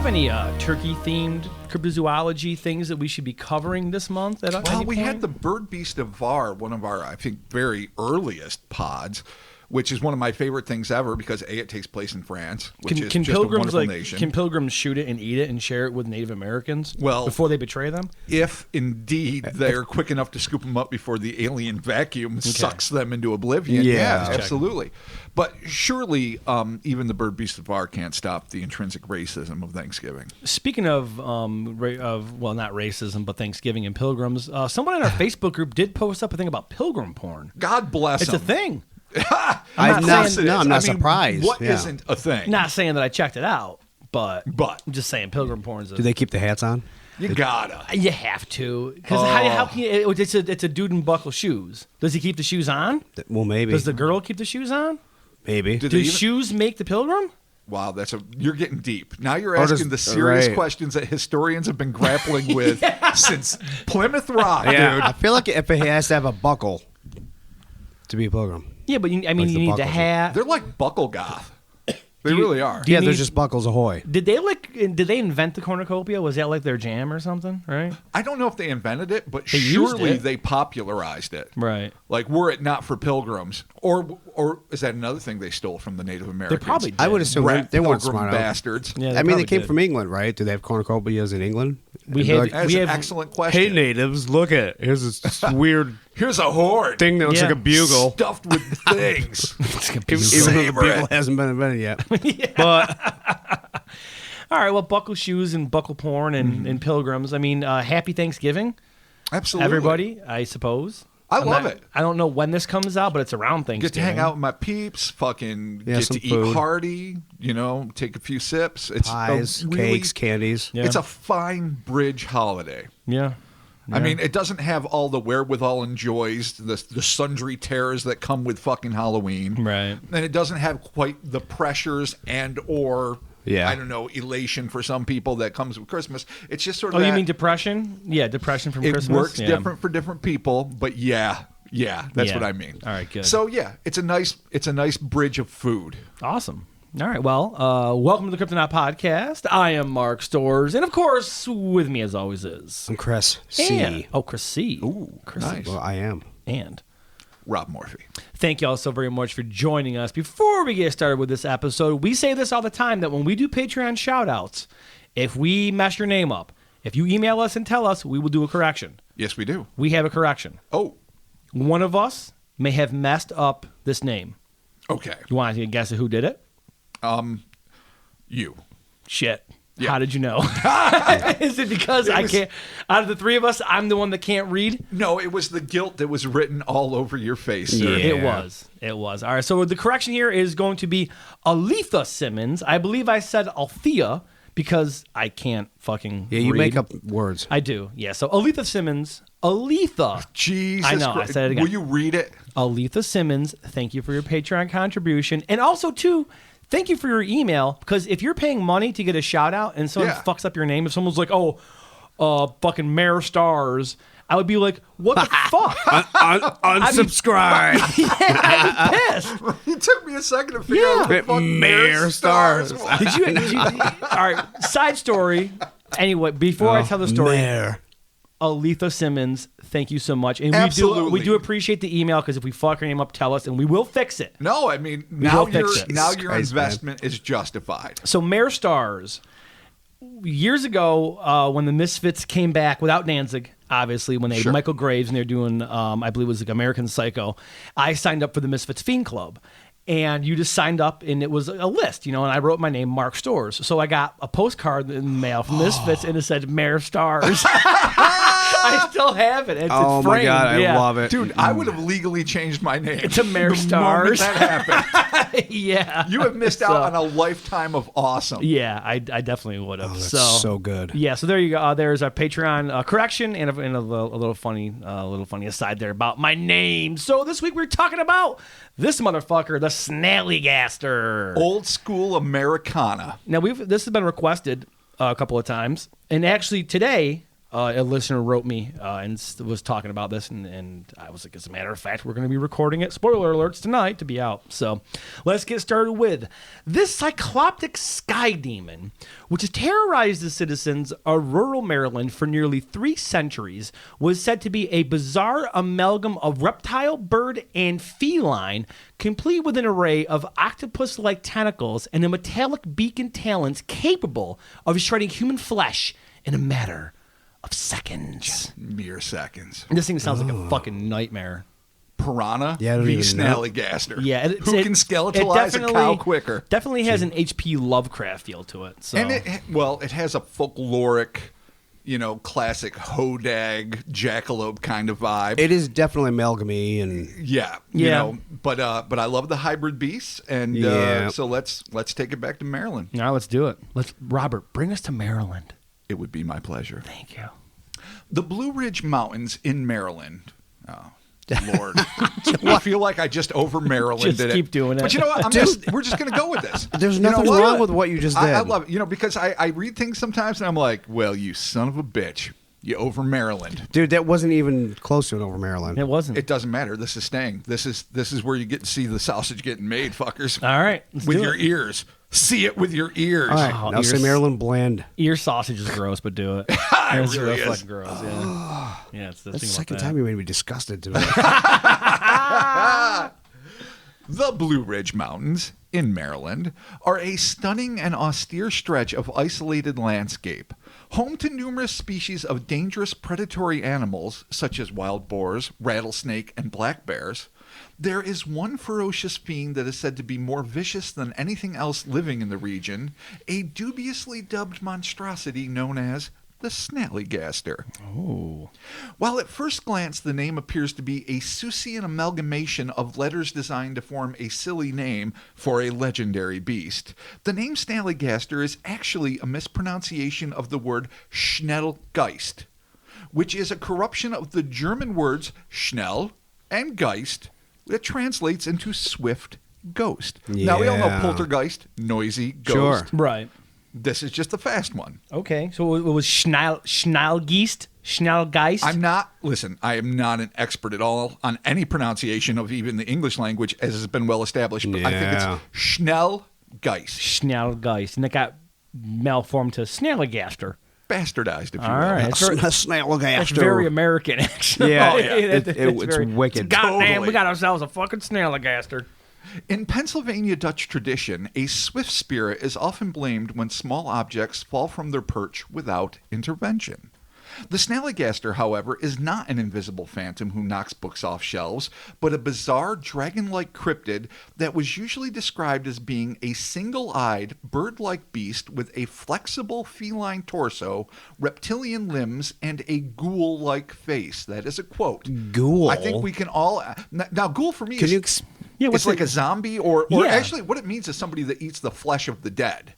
have any turkey-themed cryptozoology things that we should be covering this month? Well, we had the Bird Beast of Var, one of our, I think, very earliest pods, which is one of my favorite things ever because A, it takes place in France, which is just a wonderful nation. Can pilgrims shoot it and eat it and share it with Native Americans before they betray them? If indeed they're quick enough to scoop them up before the alien vacuum sucks them into oblivion. Yeah, absolutely. But surely even the Bird Beast of Var can't stop the intrinsic racism of Thanksgiving. Speaking of not racism, but Thanksgiving and pilgrims, someone in our Facebook group did post up a thing about pilgrim porn. God bless them. It's a thing. I'm not surprised. What isn't a thing? Not saying that I checked it out, but I'm just saying pilgrim porn is Do they keep the hats on? You gotta. You have to. Because how can you... It's a dude in buckle shoes. Does he keep the shoes on? Well, maybe. Does the girl keep the shoes on? Maybe. Do shoes make the pilgrim? Wow, you're getting deep. Now you're asking the serious questions that historians have been grappling with since Plymouth Rock, dude. I feel like if it has to have a buckle to be a pilgrim. Yeah, but you need to have... They're like buckle goth. They really are. Yeah, they're just buckles ahoy. Did they invent the cornucopia? Was that like their jam or something? Right. I don't know if they invented it, but surely they popularized it. Right. Like, were it not for pilgrims, or is that another thing they stole from the Native Americans? They probably did. I would assume they weren't smart bastards. Yeah, I mean, they came from England, right? Do they have cornucopias in England? That's an excellent question. Hey, natives, look at here's this weird. Here's a horn thing that looks like a bugle stuffed with things. Even though the bugle hasn't been invented yet. But all right, well, buckle shoes and buckle porn and pilgrims. I mean, happy Thanksgiving, absolutely, everybody. I suppose. I love it. I don't know when this comes out, but it's around Thanksgiving. Get to hang out with my peeps. Fucking get to food. eat hearty. Take a few sips. It's pies, cakes, candies. Yeah. It's a fine bridge holiday. Yeah. I mean, it doesn't have all the wherewithal and joys, the sundry terrors that come with fucking Halloween. Right. And it doesn't have quite the pressures or I don't know, elation for some people that comes with Christmas. It's just sort of you mean depression? Yeah, depression from Christmas. It works different for different people, but that's what I mean. All right, good. So it's a nice bridge of food. Awesome. All right, well, welcome to the Kryptonaut Podcast. I am Mark Storrs, and of course, with me as always is... I'm Chris C. Chris C. Ooh, Chris nice. Well, I am. And... Rob Morphy. Thank you all so very much for joining us. Before we get started with this episode, we say this all the time, that when we do Patreon shout-outs, if we mess your name up, if you email us and tell us, we will do a correction. Yes, we do. We have a correction. Oh. One of us may have messed up this name. Okay. You want to guess who did it? You. Shit. Yeah. How did you know? Is it because I can't? Out of the three of us, I'm the one that can't read? No, it was the guilt that was written all over your face, sir. Yeah. It was. All right, so the correction here is going to be Aletha Simmons. I believe I said Althea because I can't fucking read. You make up words. I do, yeah. So Aletha Simmons. Aletha. Jesus I know, Christ. I said it again. Will you read it? Aletha Simmons, thank you for your Patreon contribution. And also, too, thank you for your email, because if you're paying money to get a shout-out and someone fucks up your name, if someone's like, fucking Mayor Stars, I would be like, what the fuck? Unsubscribe. I'd be pissed. It took me a second to figure out what the fuck Mayor Stars was. Did you? All right, side story. Anyway, before I tell the story, Aletha Simmons, thank you so much. And we do appreciate the email, because if we fuck your name up, tell us, and we will fix it. No, I mean, now your investment is justified. So Mayor Stars, years ago, when the Misfits came back without Danzig, obviously, when they had Michael Graves and they're doing, I believe it was like American Psycho, I signed up for the Misfits Fiend Club. And you just signed up, and it was a list, and I wrote my name, Mark Storrs. So I got a postcard in the mail from Misfits, and it said Mayor Stars. I still have it. It's framed. My God, I love it. Dude, I would have legally changed my name to Mayor Stars. The moment that happened. Yeah. You have missed out on a lifetime of awesome. Yeah, I definitely would have. That's so good. Yeah, so there you go. There's a Patreon correction and a little funny aside there about my name. So this week we're talking about this motherfucker, the Snallygaster. Old school Americana. Now this has been requested a couple of times, and actually today a listener wrote me and was talking about this, and I was like, as a matter of fact, we're going to be recording it. Spoiler alerts tonight to be out. So let's get started with this cycloptic sky demon, which has terrorized the citizens of rural Maryland for nearly 3 centuries, was said to be a bizarre amalgam of reptile, bird, and feline, complete with an array of octopus-like tentacles and a metallic beak and talons capable of shredding human flesh in a matter of seconds. Mere seconds. This thing sounds like a fucking nightmare. Piranha Yeah, I don't v. even know. Snallygaster. Yeah, Who can skeletalize a cow quicker? Definitely has an H.P. Lovecraft feel to it. So. And it has a folkloric, classic hodag, jackalope kind of vibe. It is definitely amalgamy, and but I love the hybrid beasts, and so let's take it back to Maryland. Now let's do it. Robert, bring us to Maryland. It would be my pleasure. Thank you. The Blue Ridge Mountains in Maryland. Oh, Lord. I feel like I just over Marylanded Just keep doing it. But you know what? We're just going to go with this. there's nothing wrong with what you just did. I love it. Because I read things sometimes and I'm like, well, you son of a bitch. You over Maryland. Dude, that wasn't even close to an over Maryland. It wasn't. It doesn't matter. This is staying. This is where you get to see the sausage getting made, fuckers. All right. With your ears. See it with your ears. All right, now say Maryland blend. Ear sausage is gross, but do it. It's really real is. fucking gross. Yeah. Yeah, it's the That's the thing second about time you made me disgusted today. The Blue Ridge Mountains in Maryland are a stunning and austere stretch of isolated landscape, home to numerous species of dangerous predatory animals such as wild boars, rattlesnake, and black bears. There is one ferocious fiend that is said to be more vicious than anything else living in the region, a dubiously dubbed monstrosity known as the Snallygaster. Oh. While at first glance the name appears to be a Seussian amalgamation of letters designed to form a silly name for a legendary beast, the name Snallygaster is actually a mispronunciation of the word Schnellgeist, which is a corruption of the German words Schnell and Geist, that translates into swift ghost. Now, we all know poltergeist, noisy, ghost. Sure. Right. This is just the fast one. Okay. So it was Schnallgeist? Schnallgeist? I am not an expert at all on any pronunciation of even the English language, as has been well established, but I think it's Schnellgeist. Schnallgeist. And it got malformed to Snallygaster. Bastardized, if you All will. right. Snallygaster. That's very American, actually. Yeah, It's it's wicked. Goddamn, Totally. we got ourselves a fucking Snallygaster. In Pennsylvania Dutch tradition, a swift spirit is often blamed when small objects fall from their perch without intervention. The Snallygaster, however, is not an invisible phantom who knocks books off shelves, but a bizarre dragon-like cryptid that was usually described as being a single-eyed, bird-like beast with a flexible feline torso, reptilian limbs, and a ghoul-like face. That is a quote. Ghoul? I think we can all... Now, ghoul for me Can you is... Yeah, it's like a zombie, or Yeah. actually what it means is somebody that eats the flesh of the dead.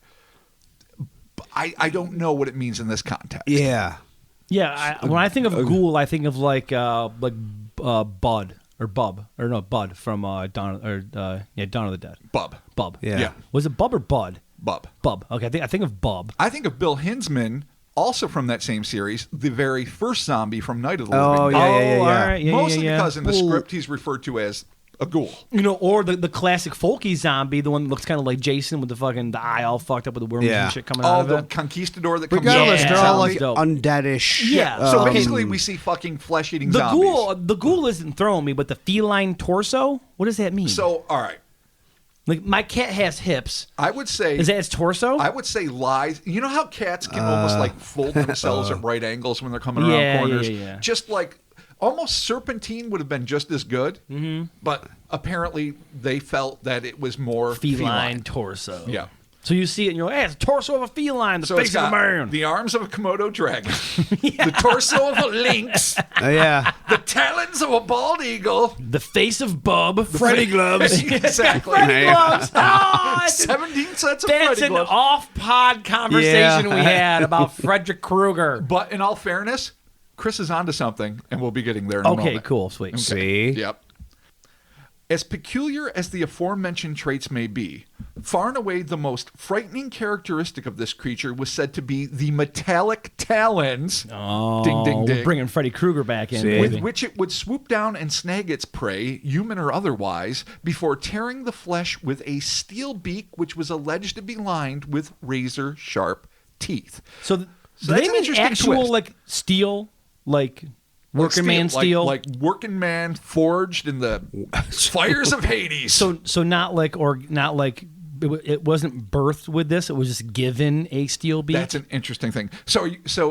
I don't know what it means in this context. Yeah. Yeah, when I think of ghoul, I think of like Bud or Bub or no Bud from Dawn of the Dead. Bub. Yeah. Was it Bub or Bud? Bub. Okay, I think of Bub. I think of Bill Hinsman, also from that same series, the very first zombie from Night of the Oh, Living yeah, Dead. all right, yeah, Mostly yeah. because in the script he's referred to as a ghoul. Or the classic folky zombie, the one that looks kind of like Jason with the eye all fucked up with the worms and shit coming out of the it. conquistador that comes Regardless, out. they're all like Dope. undeadish. Yeah. So basically we see fucking flesh-eating The zombies. ghoul isn't throwing me, but the feline torso, what does that mean? So, all right. Like my cat has hips. I would say... Is that its torso? I would say lies. You know how cats can almost like fold themselves at right angles when they're coming around corners? Yeah. Just like almost serpentine would have been just as good, but apparently they felt that it was more feline torso. Yeah. So you see it and you're like, hey, it's the torso of a feline, the So face it's of a got man. the arms of a Komodo dragon, the torso of a lynx, Yeah. the talons of a bald eagle, The face of Bub. Freddy gloves. exactly. Freddy gloves. Oh, 17 sets of that's Freddy an gloves. off-pod conversation Yeah. we had about Frederick Krueger. But in all fairness, Chris is onto something, and we'll be getting there in a Okay, moment. cool, sweet. See? Yep. As peculiar as the aforementioned traits may be, Far and away the most frightening characteristic of this creature was said to be the metallic talons. Oh, ding, ding, ding. We're bringing Freddy Krueger back in. With which it would swoop down and snag its prey, human or otherwise, before tearing the flesh with a steel beak, which was alleged to be lined with razor-sharp teeth. So do that's they an mean interesting actual twist. like steel, like working man steel? Like working man forged in the fires of Hades. So not like it wasn't birthed with this. It was just given a steel beak. That's an interesting thing. So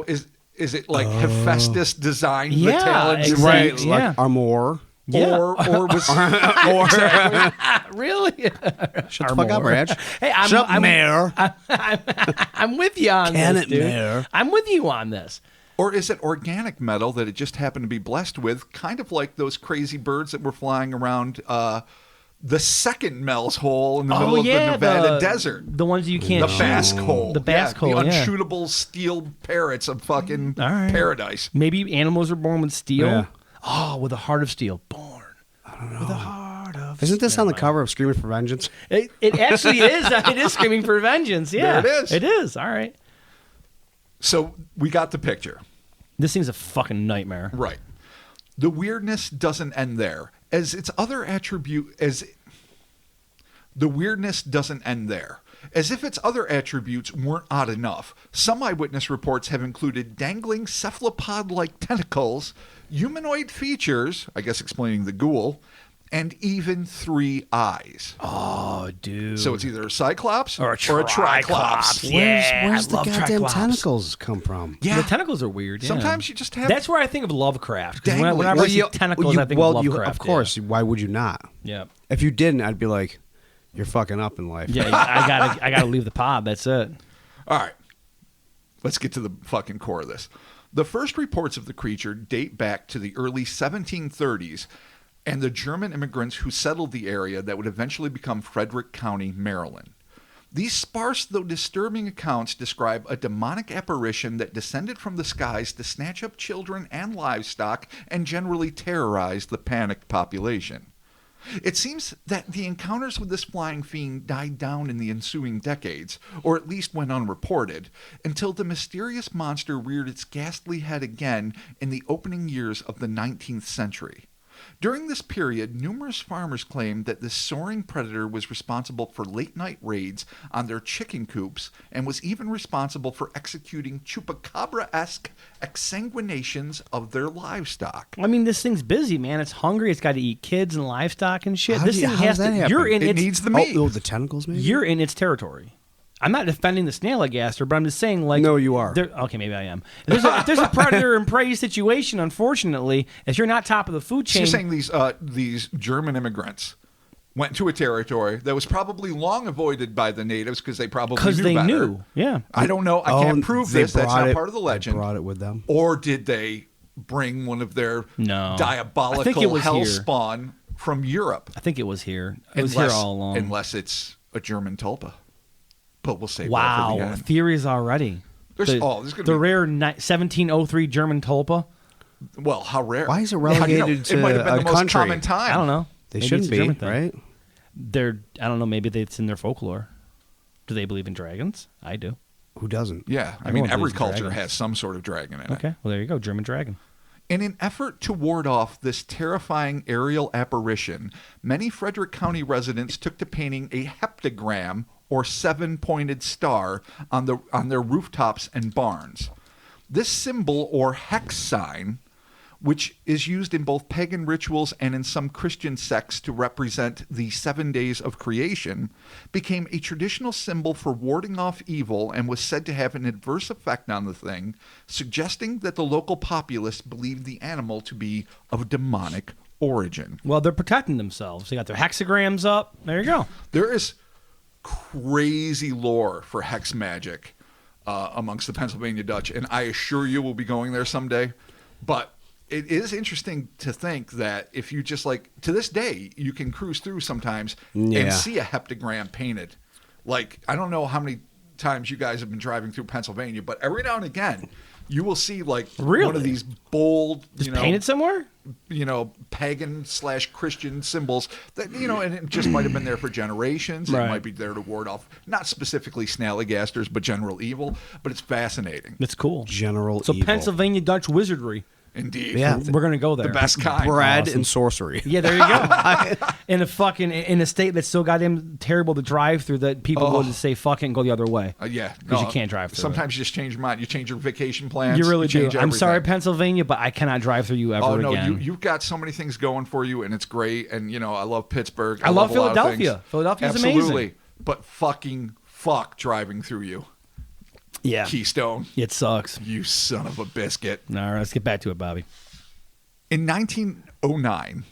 is it like Hephaestus designed the Yeah, talons? exactly. Right, Yeah. like armor. Yeah. Or was Really? Shut the fuck up, Reg. Hey, Shut up, Mayor. I'm with you on Can this, it, dude. Mayor? I'm with you on this. Or is it organic metal that it just happened to be blessed with, kind of like those crazy birds that were flying around the second Mel's hole in the middle of the Nevada desert? The ones you can't The shoot. Basque hole. The Basque hole, The yeah. unshootable steel parrots of fucking All right. paradise. Maybe animals are born with steel. Yeah. Oh, with a heart of steel. Born. I don't know. With a heart of Isn't this on the cover of Screaming for Vengeance? It actually is. It is Screaming for Vengeance. Yeah. There it is. It is. All right. So we got the picture. This thing's a fucking nightmare. Right. The weirdness doesn't end there. The weirdness doesn't end there. As if its other attributes weren't odd enough, some eyewitness reports have included dangling cephalopod-like tentacles, humanoid features, I guess explaining the ghoul, and even 3 eyes. Oh, dude. So it's either a cyclops or a triclops. Yeah, Where's the I love goddamn triclops. tentacles come from? Yeah. The tentacles are weird. Yeah. Sometimes you just have... That's where I think of Lovecraft. 'Cause Dangling. whenever I see tentacles, I think of Lovecraft. Of course. Why would you not? Yeah. If you didn't, I'd be like, you're fucking up in life. Yeah. I gotta leave the pod. That's it. All right. Let's get to the fucking core of this. The first reports of the creature date back to the early 1730s and the German immigrants who settled the area that would eventually become Frederick County, Maryland. These sparse though disturbing accounts describe a demonic apparition that descended from the skies to snatch up children and livestock and generally terrorize the panicked population. It seems that the encounters with this flying fiend died down in the ensuing decades, or at least went unreported, until the mysterious monster reared its ghastly head again in the opening years of the 19th century. During this period, numerous farmers claimed that this soaring predator was responsible for late-night raids on their chicken coops and was even responsible for executing chupacabra-esque exsanguinations of their livestock. I mean, this thing's busy, man. It's hungry. It's got to eat kids and livestock and shit. How This do- thing how has does that to. happen? You're in It its. needs the meat. Oh, the tentacles, maybe? You're in its territory. I'm not defending the Snallygaster, but I'm just saying, like, No, you are. Okay, maybe I am. If there's a predator and prey situation, unfortunately, if you're not top of the food chain. She's saying these German immigrants went to a territory that was probably long avoided by the natives because they probably knew they better. knew, yeah. I don't know. I can't prove they this. That's brought not it- part of the legend. They brought it with them. Or did they bring one of their No. diabolical I think it was hell here. spawn from Europe? I think it was here. It was here all along. Unless it's a German tulpa. But we'll save that for the Wow, end. theories already. There's gonna the be- rare 1703 German tulpa. Well, how rare? Why is it How do you know? relegated It might have to been a the most country? common time. I don't know. They Maybe shouldn't it's a German be, thing. right? I don't know. Maybe it's in their folklore. Do they believe in dragons? I do. Who doesn't? Yeah, I Everyone mean, every believes in culture dragons. has some sort of dragon in it. Okay, well there you go, German dragon. In an effort to ward off this terrifying aerial apparition, many Frederick County residents took to painting a heptagram, or 7-pointed star, on their rooftops and barns. This symbol, or hex sign, which is used in both pagan rituals and in some Christian sects to represent the 7 days of creation, became a traditional symbol for warding off evil and was said to have an adverse effect on the thing, suggesting that the local populace believed the animal to be of demonic origin. Well, they're protecting themselves. They got their hexagrams up. There you go. There is crazy lore for hex magic amongst the Pennsylvania Dutch, and I assure you we'll be going there someday. But it is interesting to think that if you just to this day, you can cruise through sometimes and see a heptagram painted. Like, I don't know how many times you guys have been driving through Pennsylvania, but every now and again, you will see like Really? one of these bold, Just painted somewhere? pagan/Christian symbols that, and it just might have been there for generations. Right. It might be there to ward off, not specifically Snallygasters, but general evil. But it's fascinating. It's cool. General So evil. Pennsylvania Dutch wizardry. Indeed. Yeah. We're going to go there. The best kind. Bread Awesome. and sorcery. Yeah, there you go. in a state that's so goddamn terrible to drive through that people go to say fuck it and go the other way. Yeah. Because you can't drive through Sometimes you just change your mind. You change your vacation plans. You really do. change I'm sorry, everything. Pennsylvania, but I cannot drive through you ever no, again. you've got so many things going for you, and it's great. And, I love Pittsburgh. I love a lot of Philadelphia. things. Philadelphia's Absolutely. amazing. But fuck driving through you. Yeah. Keystone. It sucks. You son of a biscuit. All right, let's get back to it, Bobby. In 1909,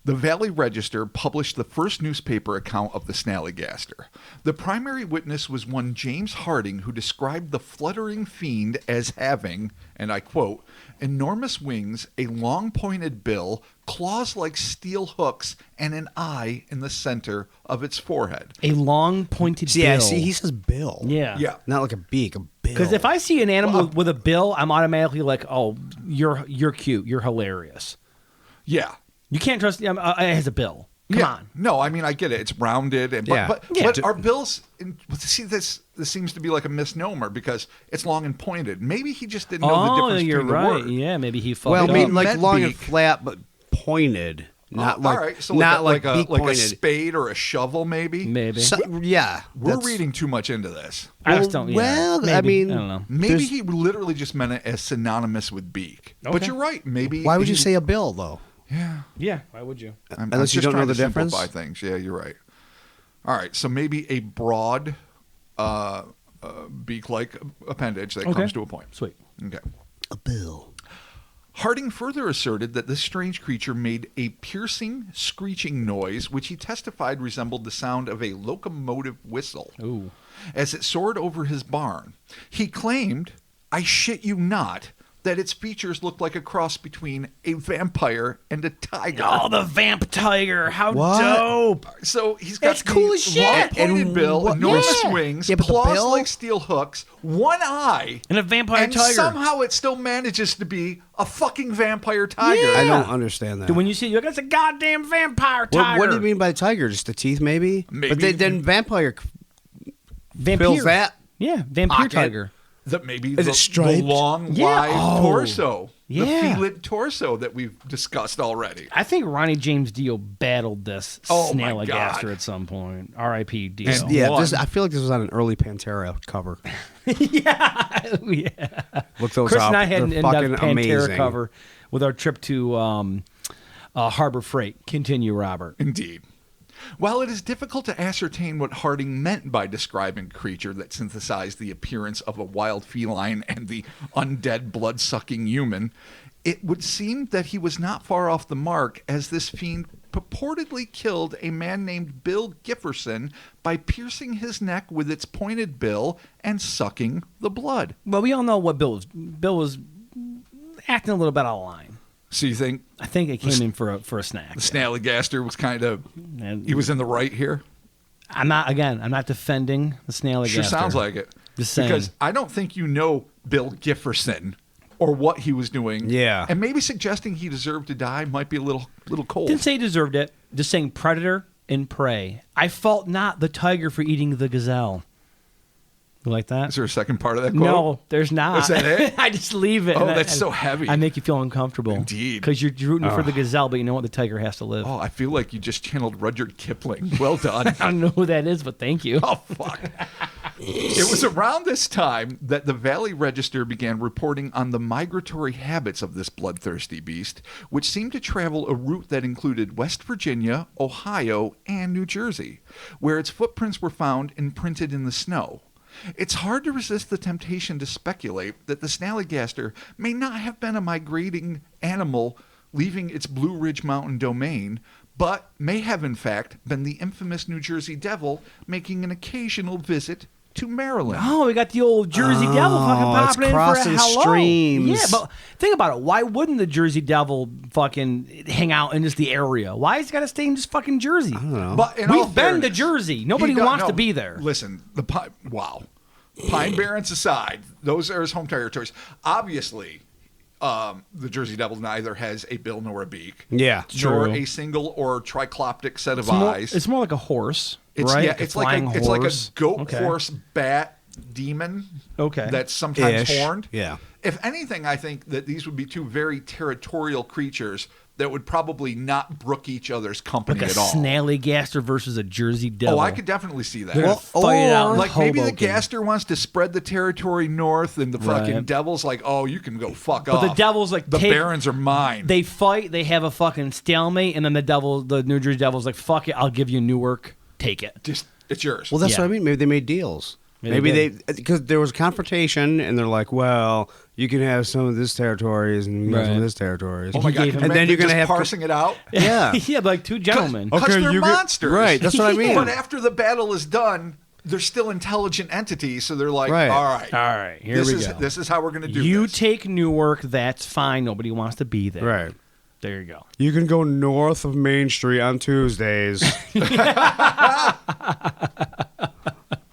the Valley Register published the first newspaper account of the Snallygaster. The primary witness was one James Harding, who described the fluttering fiend as having, and I quote, enormous wings, a long pointed bill, claws like steel hooks, and an eye in the center of its forehead. A long pointed bill. Yeah, see, he says bill. Yeah. Yeah. Not like a beak, a bill. Because if I see an animal with a bill, I'm automatically like, oh, you're cute. You're hilarious. Yeah. You can't trust it has a bill. Come on. No, I mean, I get it. It's rounded. But our bills, see, this seems to be like a misnomer because it's long and pointed. Maybe he just didn't know the difference you're between right. the word. Yeah, maybe he fucked well, I up. mean, like meant long and beak. flat, but pointed. Not like, all right, so not like a beak pointed. spade or a shovel, maybe. Maybe. Yeah. We're reading too much into this. I just don't. Yeah, well, maybe. I mean, I don't know. Maybe There's- he literally just meant it as synonymous with beak. But Okay. you're right. Maybe. Why would you say a bill, though? Yeah. Yeah. Why would you? Unless you just don't know trying the to difference? simplify things. Yeah, you're right. All right, so maybe a broad beak-like appendage that comes to a point. Sweet. Okay. A bill. Harding further asserted that this strange creature made a piercing, screeching noise, which he testified resembled the sound of a locomotive whistle. Ooh. As it soared over his barn. He claimed, I shit you not, that its features looked like a cross between a vampire and a tiger. Oh, the vamp tiger! How What? dope! So he's got That's cool the as shit. long pointed And bill, what- enormous Yeah. wings, Yeah, but the claws bill? like steel hooks, one eye, And a vampire and tiger. somehow it still manages to be a fucking vampire tiger. Yeah. I don't understand that. When you see, you're like, that's a goddamn vampire tiger. What do you mean by tiger? Just the teeth, maybe? Maybe. But then vampire Vampire. fills that. Yeah, vampire pocket. tiger. That maybe Is the it striped? long, Yeah. live Oh. torso. Yeah. The felid torso that we've discussed already. I think Ronnie James Dio battled this Oh, my Snallygaster God. at some point. R.I.P. Dio. And- Yeah, One. I feel like this was on an early Pantera cover. yeah. Look those Chris up. and I had an They're in-depth fucking Pantera amazing. cover with our trip to Harbor Freight. Continue, Robert. Indeed. While it is difficult to ascertain what Harding meant by describing a creature that synthesized the appearance of a wild feline and the undead blood-sucking human, it would seem that he was not far off the mark, as this fiend purportedly killed a man named Bill Gifferson by piercing his neck with its pointed bill and sucking the blood. Well, we all know what Bill was. Bill was acting a little bit out of line. So you think I think it came in for a snack. the Snallygaster was kind of, And he was in the right here? I'm not defending the Snallygaster. Sure sounds like it. Just saying. Because I don't think you know Bill Gifferson or what he was doing. Yeah. And maybe suggesting he deserved to die might be a little cold. Didn't say he deserved it. Just saying predator and prey. I fault not the tiger for eating the gazelle. You like that? Is there a second part of that quote? No, there's not. Is that it? I just leave it. Oh, and that's so heavy. I make you feel uncomfortable. Indeed. Because you're rooting for the gazelle, but you know what? The tiger has to live. Oh, I feel like you just channeled Rudyard Kipling. Well done. I don't know who that is, but thank you. Oh, fuck. It was around this time that the Valley Register began reporting on the migratory habits of this bloodthirsty beast, which seemed to travel a route that included West Virginia, Ohio, and New Jersey, where its footprints were found imprinted in the snow. It's hard to resist the temptation to speculate that the Snallygaster may not have been a migrating animal leaving its Blue Ridge Mountain domain, but may have in fact been the infamous New Jersey Devil making an occasional visit to Maryland. Oh, we got the old Jersey Devil fucking it's popping in for a crossing hello. streams. Yeah, but think about it. Why wouldn't the Jersey Devil fucking hang out in just the area? Why has he got to stay in just fucking Jersey? I don't know. But in all We've been to fairness, Jersey. Nobody he don't- wants no, to be there. Listen, wow. Pine Barrens aside, those are his home territories. Obviously, the Jersey Devil neither has a bill nor a beak. Yeah, nor true. a single or tricloptic set of eyes. It's more like a horse, It's, right? yeah, Like a it's like flying it's like a horse. goat, Okay. horse, bat, demon. Okay. That's sometimes Ish. horned. Yeah. If anything, I think that these would be two very territorial creatures that would probably not brook each other's company Like a at all. Snallygaster versus a Jersey Devil. Oh, I could definitely see that. They're gonna Well, fight it out in like maybe the Hoboken. Gaster wants to spread the territory north, and the fucking Right. Devil's like, "Oh, you can go fuck But off." the Devil's like, the take- Barrens are mine. They fight. They have a fucking stalemate, and then the New Jersey Devil's like, "Fuck it, I'll give you Newark. Take it." Just it's yours. Well, that's Yeah. what I mean. Maybe they made deals. Maybe Maybe they they because there was confrontation, and they're like, "Well, you can have some of this territories, and you can have some Right. of this territories." oh my god! gave can him- you And then you're imagine gonna just have parsing it out. Yeah. Yeah, but like two gentlemen. Because Okay, they're you get- monsters. Right, that's what I mean. But after the battle is done, they're still intelligent entities, so they're like, Right. all right, All right, here this we is go. this is how we're gonna do You this. take Newark. That's fine. Nobody wants to be there. Right. There you go. You can go north of Main Street on Tuesdays.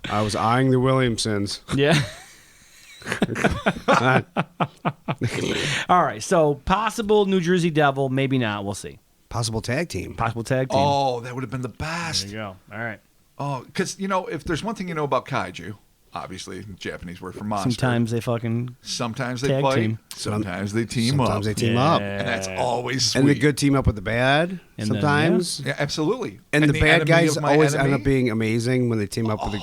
I was eyeing the Williamsons. Yeah. All right. So possible New Jersey Devil. Maybe not. We'll see. Possible tag team. Possible tag team. Oh, that would have been the There best. you go. All right. Oh, because if there's one thing you know about kaiju, obviously Japanese word for monster. Sometimes they fucking. Sometimes they Tag fight. team. Sometimes they team Sometimes up. they team up. and that's always sweet. And the good team up with the bad And then, sometimes. Yeah, absolutely. And the bad enemy guys of my always end enemy. up being amazing when they team up with a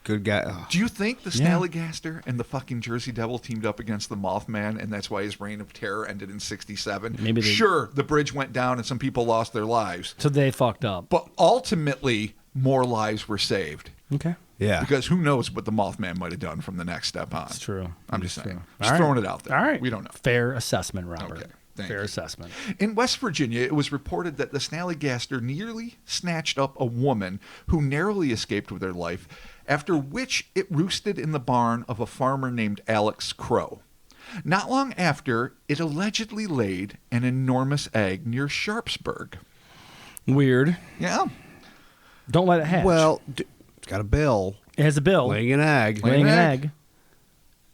good guy. Oh. Do you think the Yeah. Snallygaster and the fucking Jersey Devil teamed up against the Mothman, and that's why his reign of terror ended in '67? Maybe they- Sure, the bridge went down and some people lost their lives, So they fucked up. but ultimately more lives were saved. Okay. Yeah. Because who knows what the Mothman might have done from the next step on? That's true. I'm just That's saying. true. Just All throwing right. it out there. All right. We don't know. Fair assessment, Robert. Okay. Thank Fair you. assessment. In West Virginia, it was reported that the Snallygaster nearly snatched up a woman who narrowly escaped with her life, after which it roosted in the barn of a farmer named Alex Crow. Not long after, it allegedly laid an enormous egg near Sharpsburg. Weird. Yeah. Don't let it hatch. Well, it's got a bill. it has a bill. Laying an egg. Laying an an egg.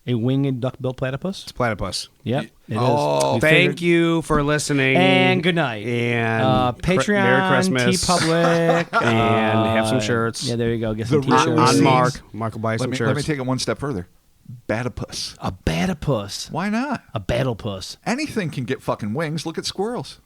A winged duck-billed platypus. It's platypus. Yep, it is. Oh, We Thank figured- you for listening. And good night. And Patreon, Merry Christmas. TeePublic, And have some shirts. Yeah, there you go. Get some The t-shirts. root On Scenes. Mark will buy some let shirts. me take it one step further. Batipus. A batipus. Why not? A battlepus. Anything can get fucking wings. Look at squirrels.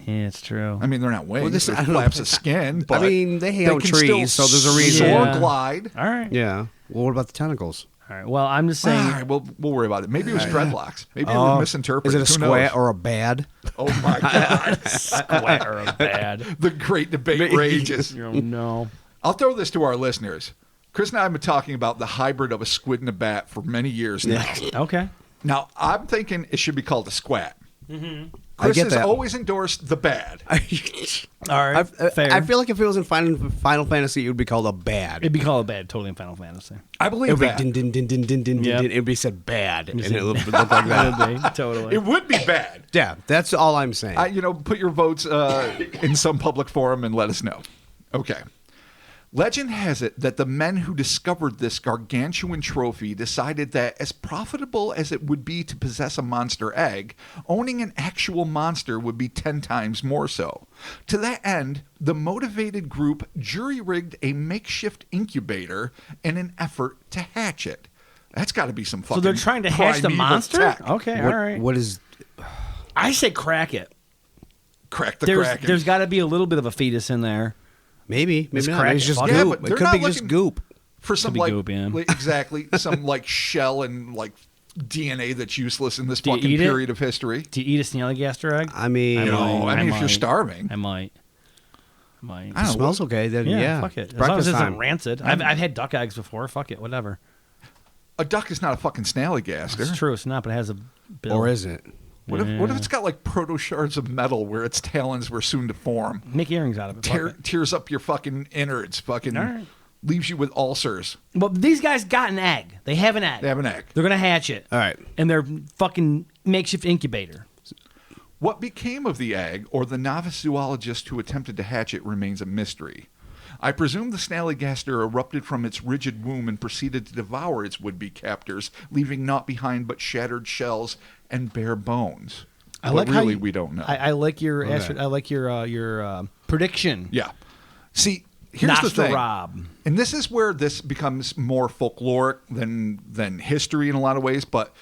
Yeah, it's true. I mean, they're not wings. this- they're I don't know. flaps of skin. But I mean, they hang on can trees, still so there's a reason. Soar Yeah. glide. All right. Yeah. Well, what about the tentacles? All right. Well, I'm just saying. All right, we'll worry about it. Maybe it was dreadlocks. Maybe it Oh, was misinterpreted. Is it a Who square knows? or a bad? Oh my god! Square or bad. The great debate rages. You don't know. I'll throw this to our listeners. Chris and I have been talking about the hybrid of a squid and a bat for many years now. Okay. Now I'm thinking it should be called a squat. Mm-hmm. Chris get has that. always endorsed the bad. All right. Fair. I feel like if it was in Final Fantasy, it would be called a bad. It'd be called a bad totally in Final Fantasy. I It believe would be that. din din din din din din Yep. din. It would be said bad, and said it would look like that. Would be, totally. It would be bad. Yeah, that's all I'm saying. Put your votes in some public forum and let us know. Okay. Legend has it that the men who discovered this gargantuan trophy decided that as profitable as it would be to possess a monster egg, owning an actual monster would be 10 times more so. To that end, the motivated group jury-rigged a makeshift incubator in an effort to hatch it. That's got to be some fucking So they're trying to hatch the primeval monster? tech. Okay, What- all right. What is? I say crack it. Crack the Kraken. There's got to be a little bit of a fetus in there. Maybe Let's not. crack Maybe it's it. just Fuck goop. it. Yeah, but It they're could not be just looking- goop. For some be like goop, yeah. exactly some like shell and like DNA that's useless in this Do you fucking eat it? period of history. Do you eat a Snallygaster egg? I mean, No, I mean if you're might. starving. I might. I it don't know. smells okay. Then yeah, fuck it. It's As long as breakfast it isn't time. rancid. I've had duck eggs before. Fuck it. Whatever. A duck is not a fucking Snallygaster. It's true. It's not, but it has a bill. Or is it? What if it's got like proto shards of metal where its talons were soon to form? Make earrings out of it. Fuck it. Tears up your fucking innards. Fucking All right. leaves you with ulcers. Well, these guys got an egg. They have an egg. They have an egg. They're gonna hatch it. All right. And their fucking makeshift incubator. What became of the egg or the novice zoologist who attempted to hatch it remains a mystery. I presume the Snallygaster erupted from its rigid womb and proceeded to devour its would-be captors, leaving naught behind but shattered shells and bare bones. But really, we don't know. I like your I like your prediction. Yeah. See, here's the thing. Rob. And this is where this becomes more folkloric than history in a lot of ways. But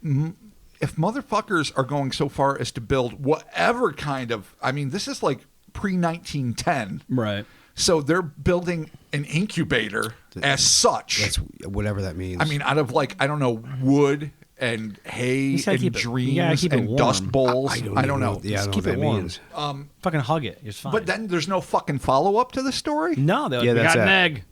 if motherfuckers are going so far as to build whatever kind of... I mean, this is like pre-1910. Right. So they're building an incubator as such. That's whatever that means. I mean, out of like, I don't know, wood and hay and dreams and dust bowls. I don't know. Yeah, just keep it warm. Fucking hug it. It's fine. But then there's no fucking follow-up to the story? No, they got an egg.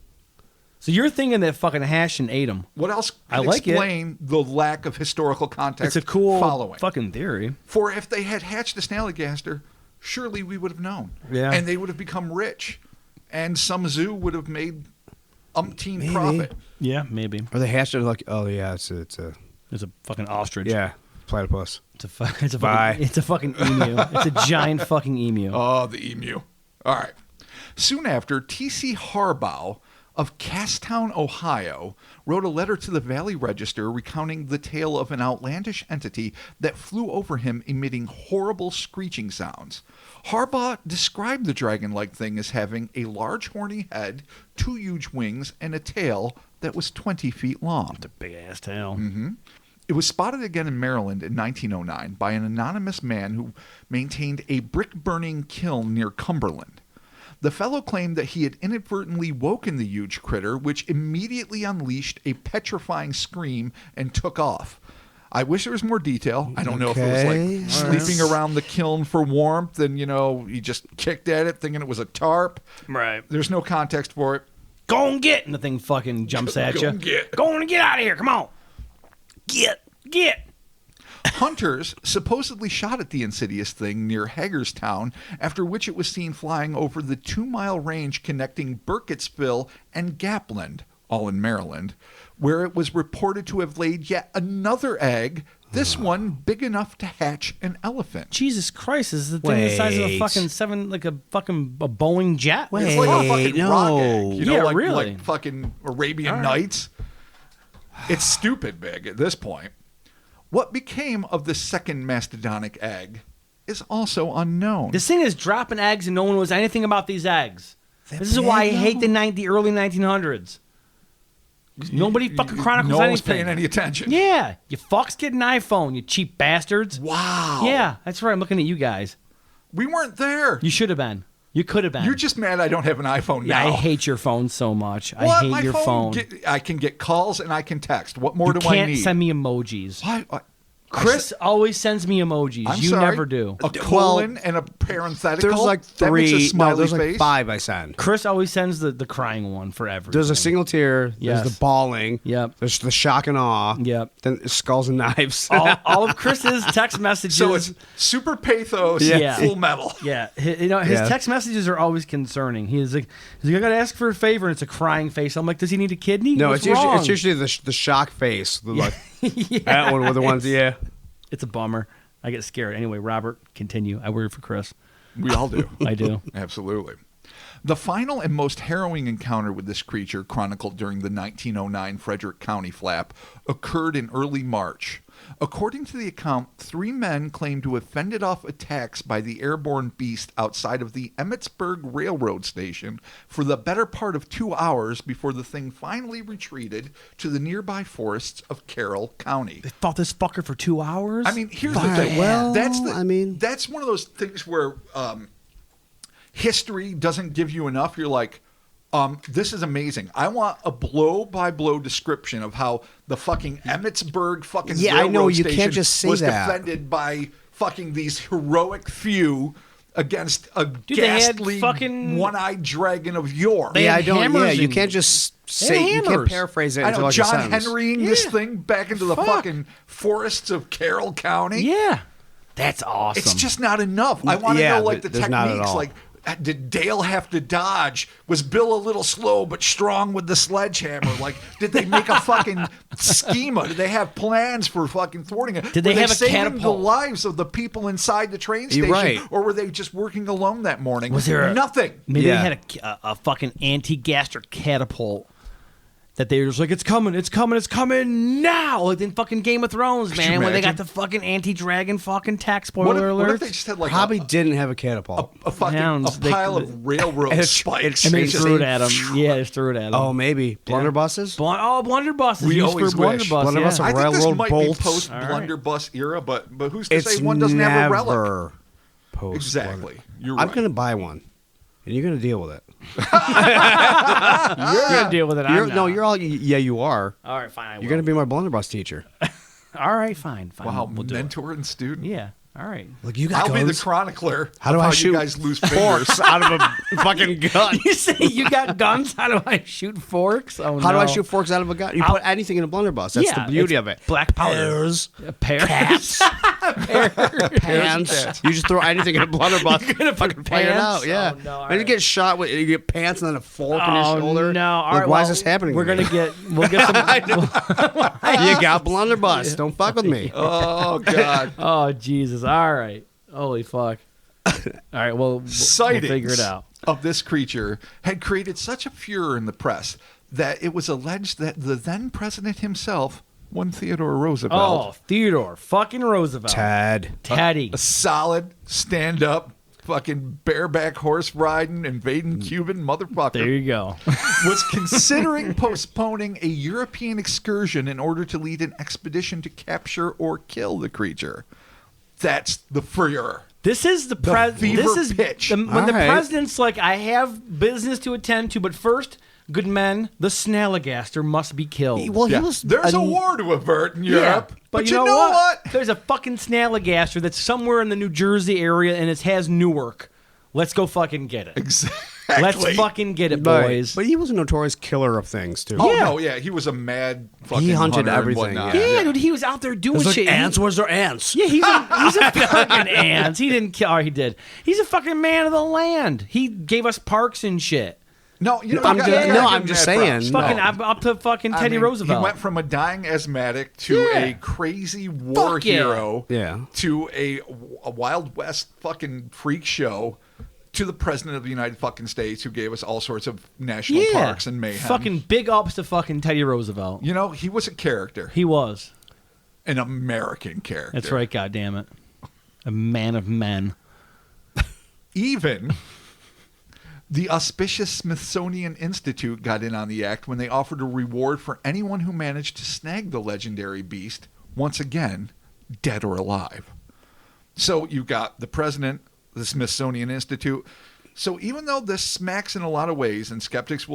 So you're thinking that fucking Hashin ate them. What else could explain the lack of historical context? It's a cool following fucking theory. For if they had hatched a Snallygaster, surely we would have known. Yeah. And they would have become rich. And some zoo would have made umpteen profit. Yeah, maybe. Or they hatched it like, oh yeah, it's a fucking ostrich. Yeah, platypus. It's a fucking emu. It's a giant fucking emu. Oh, the emu. All right. Soon after, T.C. Harbaugh of Casstown, Ohio, wrote a letter to the Valley Register recounting the tale of an outlandish entity that flew over him emitting horrible screeching sounds. Harbaugh described the dragon-like thing as having a large horny head, 2 huge wings, and a tail that was 20 feet long. It's a big-ass tail. Mm-hmm. It was spotted again in Maryland in 1909 by an anonymous man who maintained a brick-burning kiln near Cumberland. The fellow claimed that he had inadvertently woken the huge critter, which immediately unleashed a petrifying scream and took off. I wish there was more detail. I don't know if it was like sleeping around the kiln for warmth and, he just kicked at it thinking it was a tarp. Right. There's no context for it. Go and get! And the thing fucking jumps at you. Go and get. Go and get out of here. Come on. Get. Hunters supposedly shot at the insidious thing near Hagerstown, after which it was seen flying over the 2-mile range connecting Burkittsville and Gapland, all in Maryland, where it was reported to have laid yet another egg, this one big enough to hatch an elephant. Jesus Christ, is the thing the size of a fucking a Boeing jet? It's like a fucking rock egg. Really? Like fucking Arabian Nights. It's stupid big at this point. What became of the second mastodonic egg is also unknown. This thing is dropping eggs and no one knows anything about these eggs. This is why I hate the early 1900s. Nobody fucking chronicles anything. No one's paying any attention. Yeah. You fucks get an iPhone, you cheap bastards. Wow. Yeah, that's right. I'm looking at you guys. We weren't there. You should have been. You could have been. You're just mad I don't have an iPhone now. Yeah, I hate your phone so much. I hate your phone. I can get calls and I can text. What more do I need? You can't send me emojis. Why? Chris always sends me emojis. I'm you sorry, never do. A colon and a parenthetical? There's like 3. No, there's like 5 I send. Chris always sends the crying one for everything. There's a single tear. Yes. There's the bawling. Yep. There's the shock and awe. Yep. Then skulls and knives. all of Chris's text messages. So it's super pathos, full metal. Yeah. His text messages are always concerning. He's like, I got to ask for a favor, and it's a crying face. I'm like, does he need a kidney? No, What's it's wrong? usually the shock face. Like, that one were the ones, It's a bummer. I get scared. Anyway, Robert, continue. I worry for Chris. We all do. I do. Absolutely. The final and most harrowing encounter with this creature, chronicled during the 1909 Frederick County flap, occurred in early March. According to the account, 3 men claimed to have fended off attacks by the airborne beast outside of the Emmitsburg Railroad Station for the better part of 2 hours before the thing finally retreated to the nearby forests of Carroll County. They fought this fucker for 2 hours? I mean, here's the thing. Well, that's one of those things where history doesn't give you enough. You're like, this is amazing. I want a blow-by-blow description of how the fucking Emmitsburg fucking railroad you station can't just say was that. defended by fucking these heroic few against a ghastly one-eyed dragon of yore. You can't just say, you can't paraphrase it. I know, like John Henrying this thing back into the fucking forests of Carroll County. Yeah. That's awesome. It's just not enough. I want to know like the techniques, like Did Dale have to dodge? Was Bill a little slow but strong with the sledgehammer? Like, did they make a fucking schema? Did they have plans for fucking thwarting it? Did they have a saving catapult? the lives of the people inside the train station? Right. Or were they just working alone that morning? Was there nothing? Maybe they had a fucking anti-gaster catapult. That they were just like, it's coming now. Like in fucking Game of Thrones, man, where they got the fucking anti-dragon fucking tech. Spoiler alert. What if they just had like Probably didn't have a catapult. a pile of railroad spikes? And they threw it at him. Yeah, they threw it at him. Oh, maybe. Blunderbusses? Blunderbusses. We used always for wish. blunderbuss. I think this railroad might bolts. be post-blunderbuss era, but who's to say one doesn't never have a relic? Post Exactly. You're I'm right. going to buy one, and you're going to deal with it. You're gonna deal with it. I'm not. No, you're all. Yeah, you are. All right, fine. You're going to be my blunderbuss teacher. All right, fine. Wow, we'll do mentor and student. it. Yeah. All right. Look, you got I'll be the guns. chronicler. How do of I how shoot you guys lose fingers? forks out of a fucking gun? You say you got guns? How do I shoot forks? Oh, How do I no. shoot forks out of a gun? You put anything in a blunderbuss. That's Yeah, the beauty it's of it. black powder. Pears, Pears. cats, pants. You just throw anything in a blunderbuss. You're gonna fucking put play it pants? out. Yeah. Oh, no, all And you right. get shot with you get pants and then a fork in your Oh shoulder. no! All Like, right, why well, is this happening? We'll to me? get some. You got blunderbuss. Don't fuck with me. Oh, God. Oh Jesus! All right. Holy fuck! All right. Well, we'll Sightings figure it out. of this creature had created such a furor in the press that it was alleged that the then president himself, one Theodore Roosevelt, Oh, Theodore fucking Roosevelt. Teddy. a solid stand-up, fucking bareback horse riding, invading Cuban motherfucker, There you go. was considering postponing a European excursion in order to lead an expedition to capture or kill the creature. That's the furor. This is the fever This is pitch. when All the right. president's like, I have business to attend to, but first, good men, the Snallygaster must be killed. Well, Yeah. he was. There's a war to avert in Europe. Yeah, But you know what? There's a fucking Snallygaster that's somewhere in the New Jersey area, and it has Newark. Let's go fucking get it. Exactly. Let's fucking get it, Right. boys. But he was a notorious killer of things too. Oh, Yeah. no, yeah. He was a mad fucking He hunted hunter and everything, whatnot. yeah, dude, he was out there doing It's like shit. ants. Where's their ants? Yeah, he's a fucking ants. He didn't kill. Or he did. He's a fucking man of the land. He gave us parks and shit. No, you know, I'm you just- gotta no, give I'm him just mad saying, props. no. Fucking up to fucking I Teddy mean, Roosevelt. He went from a dying asthmatic to Yeah. a crazy war Fuck yeah. hero Yeah. to a Wild West fucking freak show to the president of the United fucking States who gave us all sorts of national parks and mayhem. Fucking big ups to fucking Teddy Roosevelt. You know, he was a character, He was. an American character. That's right, goddammit. A man of men. Even the auspicious Smithsonian Institute got in on the act when they offered a reward for anyone who managed to snag the legendary beast, once again, dead or alive. So you've got the president, the Smithsonian Institute. So even though this smacks in a lot of ways, and skeptics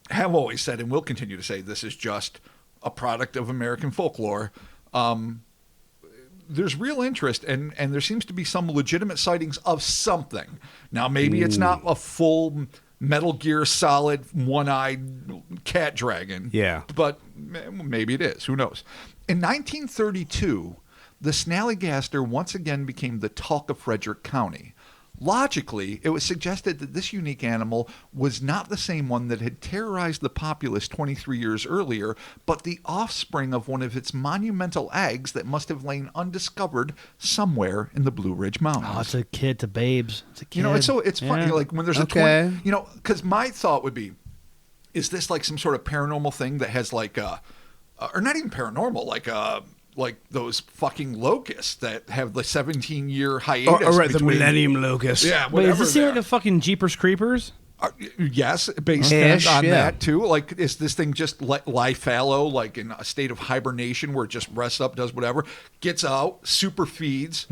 have always said and will continue to say this is just a product of American folklore, there's real interest, and there seems to be some legitimate sightings of something. Now, maybe it's not a full Metal Gear Solid one-eyed cat dragon. Yeah. But maybe it is. Who knows? In 1932, the Snallygaster once again became the talk of Frederick County. Logically, it was suggested that this unique animal was not the same one that had terrorized the populace 23 years earlier, but the offspring of one of its monumental eggs that must have lain undiscovered somewhere in the Blue Ridge Mountains. Oh, it's a kid to babes. It's a kid. You know, it's funny, Yeah. like when there's a Okay. 20, you know, because my thought would be, is this like some sort of paranormal thing that has like or not even paranormal, like those fucking locusts that have the 17-year hiatus. Or the between- Millennium Locust. Yeah, Wait, whatever. does this seem there. like a fucking Jeepers Creepers? Yes, based Ish, on yeah. that too. Like, is this thing just lie fallow, like in a state of hibernation where it just rests up, does whatever, gets out, super feeds,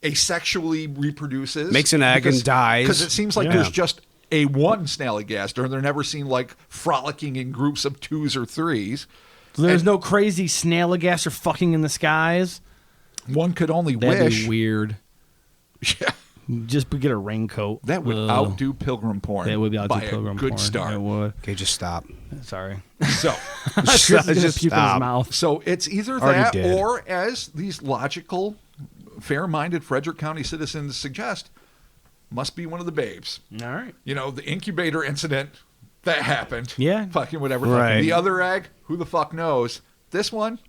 asexually reproduces, Makes an egg and dies. Because it seems like Yeah. there's just a one Snallygaster, and they're never seen like frolicking in groups of 2s or 3s. So there's And- no crazy Snallygaster fucking in the skies? One could only That'd wish. be weird. Yeah, Just get a raincoat. that would Ugh. outdo pilgrim porn. That would be outdo by pilgrim a good porn. start. It would. Okay, just stop. Sorry. So. Chris is gonna Just puke in his stop. mouth. So it's either Already that did. or, as these logical, fair-minded Frederick County citizens suggest, Must be one of the babes. All right. You know, the incubator incident, that happened. Yeah. Fucking whatever. Right. The other egg, who the fuck knows? This one,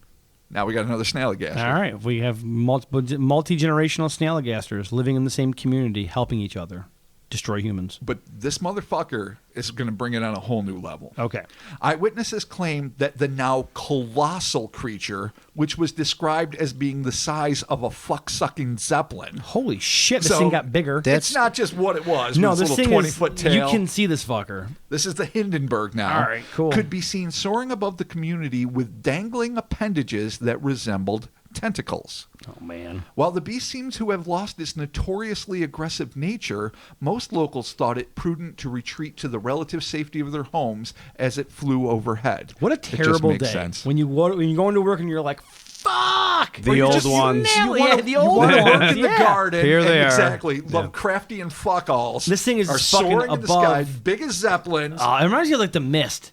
now we got another Snallygaster. All right. We have multi-generational Snallygasters living in the same community, helping each other destroy humans. But this motherfucker is going to bring it on a whole new level. Okay. Eyewitnesses claim that the now colossal creature, which was described as being the size of a fuck-sucking zeppelin. Holy shit, this So, thing got bigger. It's not just what it was. No, with this its thing little is, 20-foot tail. you can see this fucker. This is the Hindenburg now. All right, cool. Could be seen soaring above the community with dangling appendages that resembled tentacles. Oh, man. While the beast seems to have lost its notoriously aggressive nature, most locals thought it prudent to retreat to the relative safety of their homes as it flew overhead. What a It just terrible makes day. sense. When you go into work and you're like, fuck! The old ones. The old You want to ones. work in the Yeah. garden. Here they and are. Exactly. Lovecraftian fuck-alls. This thing is are fucking soaring in the above- sky, big as zeppelins. It reminds you of like the Mist.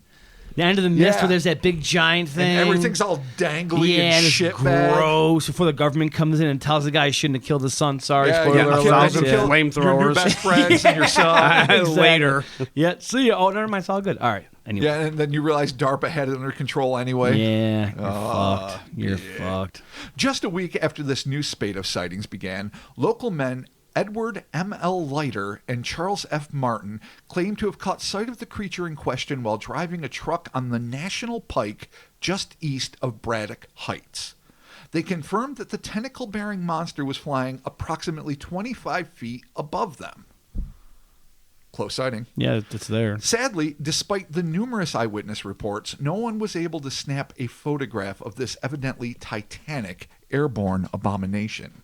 The end of the Mist Yeah. where there's that big giant thing. and everything's all dangly yeah, and it's shit bag. gross. Before the government comes in and tells the guy he shouldn't have killed his son. Sorry, Yeah, spoiler yeah, alert. kill- Thousand you kill flamethrowers. Your new best friends and your son. Exactly. Later. Yeah, see ya. Oh, never mind. It's all good. All right. Anyway. Yeah, and then you realize DARPA had it under control anyway. Yeah, you're fucked. You're fucked. Just a week after this new spate of sightings began, local men Edward M.L. Leiter and Charles F. Martin claimed to have caught sight of the creature in question while driving a truck on the National Pike just east of Braddock Heights. They confirmed that the tentacle-bearing monster was flying approximately 25 feet above them. Close sighting. Yeah, it's there. Sadly, despite the numerous eyewitness reports, no one was able to snap a photograph of this evidently titanic airborne abomination.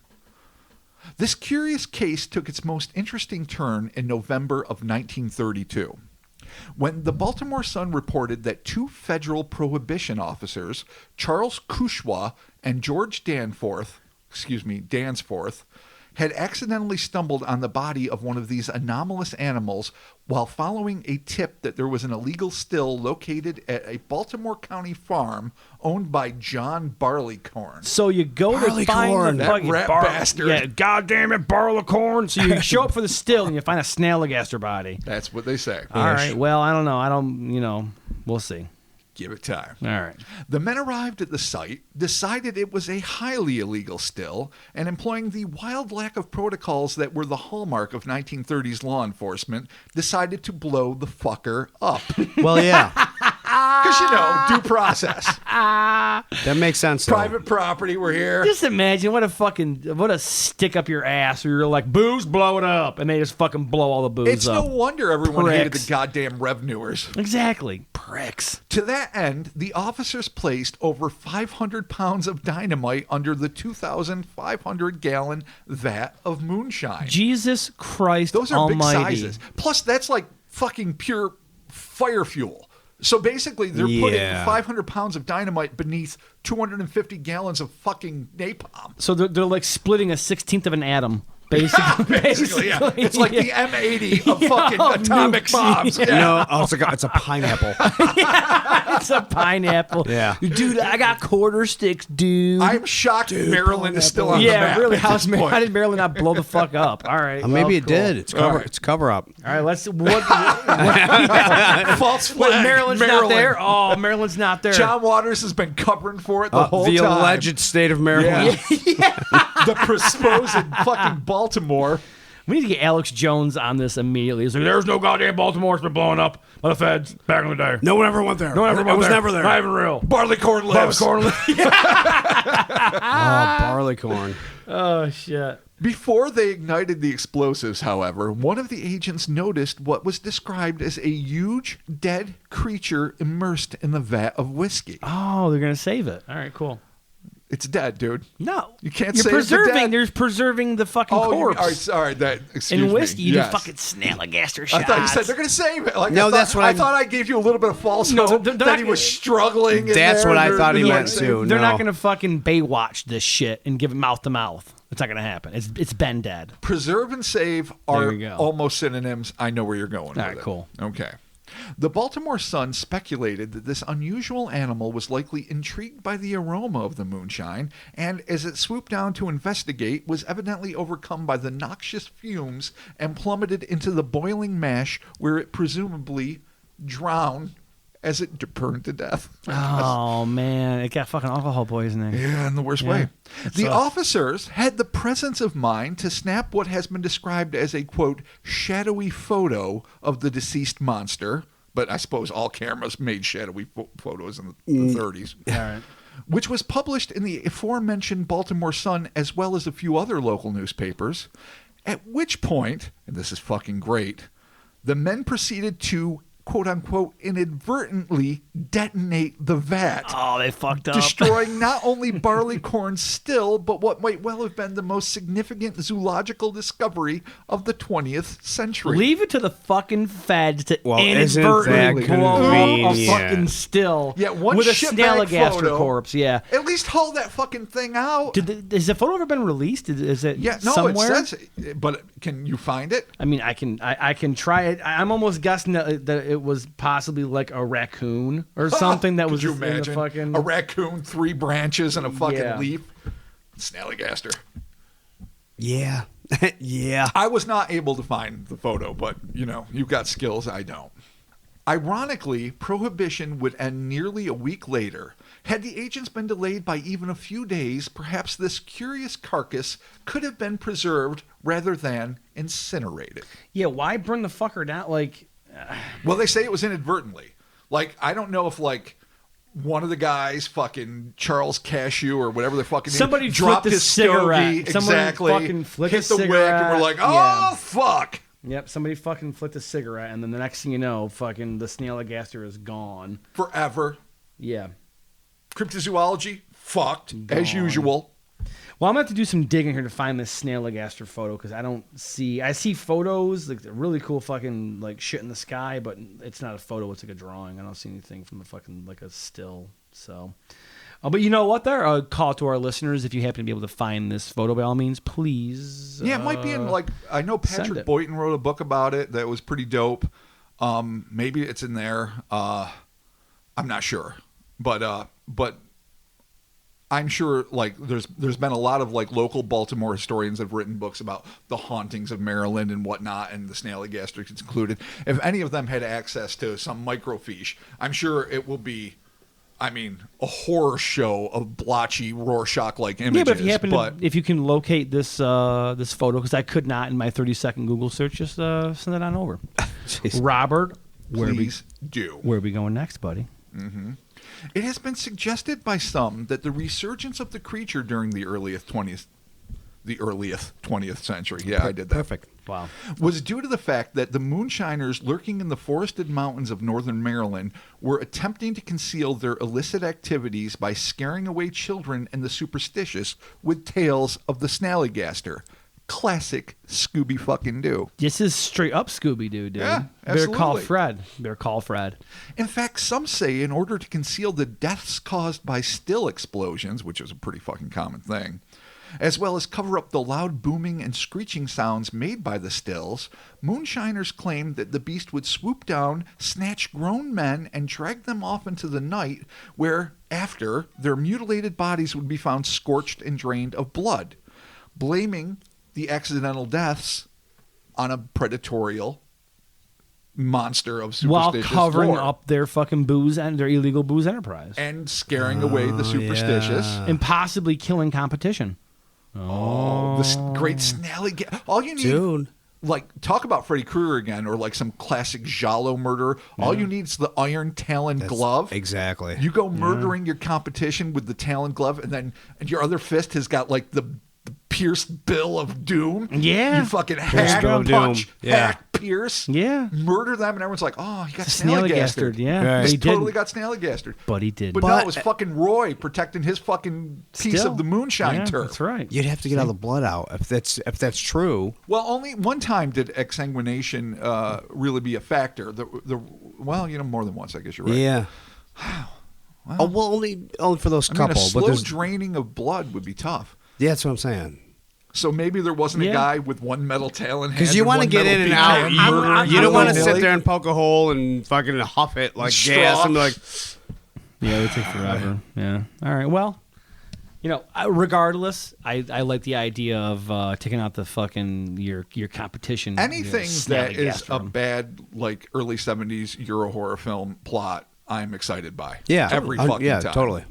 This curious case took its most interesting turn in November of 1932, when the Baltimore Sun reported that two federal prohibition officers, Charles Cushwa and George Danforth, had accidentally stumbled on the body of one of these anomalous animals while following a tip that there was an illegal still located at a Baltimore County farm owned by John Barleycorn. So you go to Barleycorn, find the that fucking rat bastard. Yeah, goddamn it, Barleycorn. So you show up for the still and you find a Snallygaster body. That's what they say. All right. Well, I don't know. We'll see. Give it time. All right. The men arrived at the site, decided it was a highly illegal still, and employing the wild lack of protocols that were the hallmark of 1930s law enforcement, decided to blow the fucker up. Well, yeah. Because, due process. That makes sense. though. Private property, we're here. Just imagine what a stick up your ass where you're like, booze, blow it up. And they just fucking blow all the booze It's up. no wonder everyone hated Pricks. the goddamn revenuers. Exactly. Pricks. To that end, the officers placed over 500 pounds of dynamite under the 2,500-gallon vat of moonshine. Jesus Christ Those are Almighty. big sizes. Plus, that's like fucking pure fire fuel. So basically, they're putting Yeah. 500 pounds of dynamite beneath 250 gallons of fucking napalm. So they're like splitting a 16th of an atom. Basically, Yeah. It's like the M80 of fucking atomic nuke. bombs. Yeah. No, it's a pineapple. It's a pineapple. Yeah. Dude, I got quarter sticks, dude. I'm shocked Maryland is still on the yeah, map. really. at How this point. did Maryland not blow the fuck up? All right. Maybe it cool. did. It's All right. cover up. All right, let's. False flag. Maryland's not there? Oh, Maryland's not there. John Waters has been covering for it the whole The time. alleged state of Maryland. The prosposed fucking Baltimore. We need to get Alex Jones on this immediately. He's like, there's no goddamn Baltimore. It's been blown up by the feds back in the day. No one ever went there. No one ever I went was there. never there. Not even real. Barleycorn lives. Oh, barleycorn. Oh, shit. Before they ignited the explosives, however, one of the agents noticed what was described as a huge dead creature immersed in the vat of whiskey. Oh, they're going to save it. All right, cool. It's dead, dude. No. You can't You're save the preserving. dead. They're preserving the fucking corpse. All right. Excuse In me. whiskey, you Yes. do fucking Snallygaster I shots. thought you said they're going to save it. Like, No, I thought, that's what I thought I gave you a little bit of false No, hope they're that not he was gonna- struggling. in That's there. what I They're- thought he they're meant like- too. They're not No. going to fucking Baywatch this shit and give it mouth to mouth. It's not going to happen. It's been dead. Preserve and save are There you go. almost synonyms. I know where you're going with All right, it. cool. Okay. The Baltimore Sun speculated that this unusual animal was likely intrigued by the aroma of the moonshine, and as it swooped down to investigate, was evidently overcome by the noxious fumes and plummeted into the boiling mash, where it presumably drowned as it burned to death. Oh, man. It got fucking alcohol poisoning. Yeah, in the worst way. The officers had the presence of mind to snap what has been described as a, quote, shadowy photo of the deceased monster. But I suppose all cameras made shadowy photos in the 30s. All right. Which was published in the aforementioned Baltimore Sun as well as a few other local newspapers. At which point, and this is fucking great, the men proceeded to, quote-unquote, inadvertently detonate the vat. Oh, they fucked up. Destroying not only barleycorn still, but what might well have been the most significant zoological discovery of the 20th century. Leave it to the fucking feds to isn't inadvertently that blow up a convenient? fucking still one with a shitbag Snallygaster photo. corpse. Yeah. At least haul that fucking thing out. Has the photo ever been released? Is it somewhere? It says, but can you find it? I mean, I can try it. I'm almost guessing that it was possibly like a raccoon or something that was Could you just in the imagine fucking... a raccoon, 3 branches, and a fucking Yeah. leaf? Snallygaster. Yeah. Yeah. I was not able to find the photo, but, you've got skills, I don't. Ironically, prohibition would end nearly a week later. Had the agents been delayed by even a few days, perhaps this curious carcass could have been preserved rather than incinerated. Yeah, why burn the fucker down? Like... Well, they say it was inadvertently. Like, I don't know if, like, one of the guys, fucking Charles Cashew or whatever the fucking Somebody name, dropped flicked a his cigarette. stogie, Someone exactly, fucking flicked hit a the wick, and cigarette. we're like, oh, Yeah. fuck. Yep, somebody fucking flicked a cigarette, and then the next thing you know, fucking the Snallygaster is gone. Forever. Yeah. Cryptozoology, fucked, Gone. as usual. Well, I'm going to have to do some digging here to find this Snallygaster photo, because I see photos, like really cool fucking like shit in the sky, but it's not a photo, it's like a drawing. I don't see anything from the fucking like a still. So, but you know what? There, a call to our listeners: if you happen to be able to find this photo, by all means, please. Yeah, it might be in like I know send Patrick it. Boynton wrote a book about it that was pretty dope. Maybe it's in there. I'm not sure, but I'm sure like there's been a lot of like local Baltimore historians that have written books about the hauntings of Maryland and whatnot, and the Snallygaster is included. If any of them had access to some microfiche, I'm sure it will be, I mean, a horror show of blotchy Rorschach-like images. Yeah, but if you happen if you can locate this this photo, because I could not in my 30-second Google search, just send it on over. Robert, please do. Where are we going next, buddy? Mm-hmm. It has been suggested by some that the resurgence of the creature during the earliest 20th century, yeah, I did that. Perfect. Wow. Was due to the fact that the moonshiners lurking in the forested mountains of northern Maryland were attempting to conceal their illicit activities by scaring away children and the superstitious with tales of the Snallygaster. Classic Scooby fucking Doo. This is straight up Scooby-Doo, dude. Yeah, Better call absolutely. Fred. Better call Fred. In fact, some say in order to conceal the deaths caused by still explosions, which is a pretty fucking common thing, as well as cover up the loud booming and screeching sounds made by the stills, moonshiners claimed that the beast would swoop down, snatch grown men, and drag them off into the night, where, after, their mutilated bodies would be found scorched and drained of blood, blaming the accidental deaths on a predatorial monster of superstitious While covering lore. up their fucking booze and their illegal booze enterprise. And scaring away the superstitious. yeah. And possibly killing competition. Oh, this great Snallygaster. All you need, Dude. like, talk about Freddy Krueger again, or like some classic Giallo murder. All you need is the iron talon glove. Exactly. You go murdering your competition with the talon glove, and your other fist has got like the pierced bill of doom. Yeah. You fucking hack, bill of punch, doom. Yeah. hack, pierce. Yeah. Murder them, and everyone's like, oh, he got Snallygastered. Snallygastered. Yeah. Right. He He totally did. got Snallygastered. But he did. But no, it was fucking Roy protecting his fucking piece Still. of the moonshine Yeah, turf. That's right. You'd have to get all the blood out if that's true. Well, only one time did exsanguination really be a factor. Well, more than once, I guess you're right. Yeah. Wow. Oh well, only for those I mean, couple. a slow but there's, draining of blood would be tough. yeah, that's what I'm saying. So maybe there wasn't a guy with one metal tail in hand. Because you want to get in and out. You don't want to sit there and poke a hole and fucking huff it like gas and be like... Yeah, it would take forever. Yeah. All right. Well, regardless, I like the idea of taking out the fucking your competition. Anything that is a bad like early 70s Euro horror film plot, I'm excited by. Yeah. Every fucking time. Totally.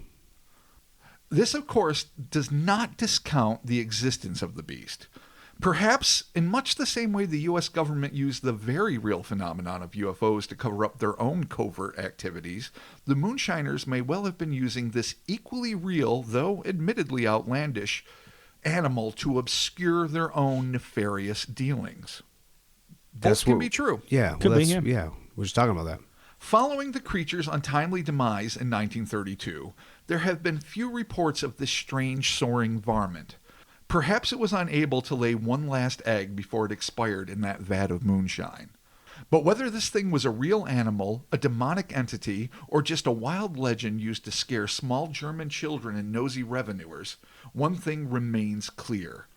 This, of course, does not discount the existence of the beast. Perhaps in much the same way the U.S. government used the very real phenomenon of UFOs to cover up their own covert activities, the moonshiners may well have been using this equally real, though admittedly outlandish, animal to obscure their own nefarious dealings. Both can be true. Yeah. Could be, yeah. We're just talking about that. Following the creature's untimely demise in 1932, there have been few reports of this strange soaring varmint. Perhaps it was unable to lay one last egg before it expired in that vat of moonshine. But whether this thing was a real animal, a demonic entity, or just a wild legend used to scare small German children and nosy revenuers, one thing remains clear.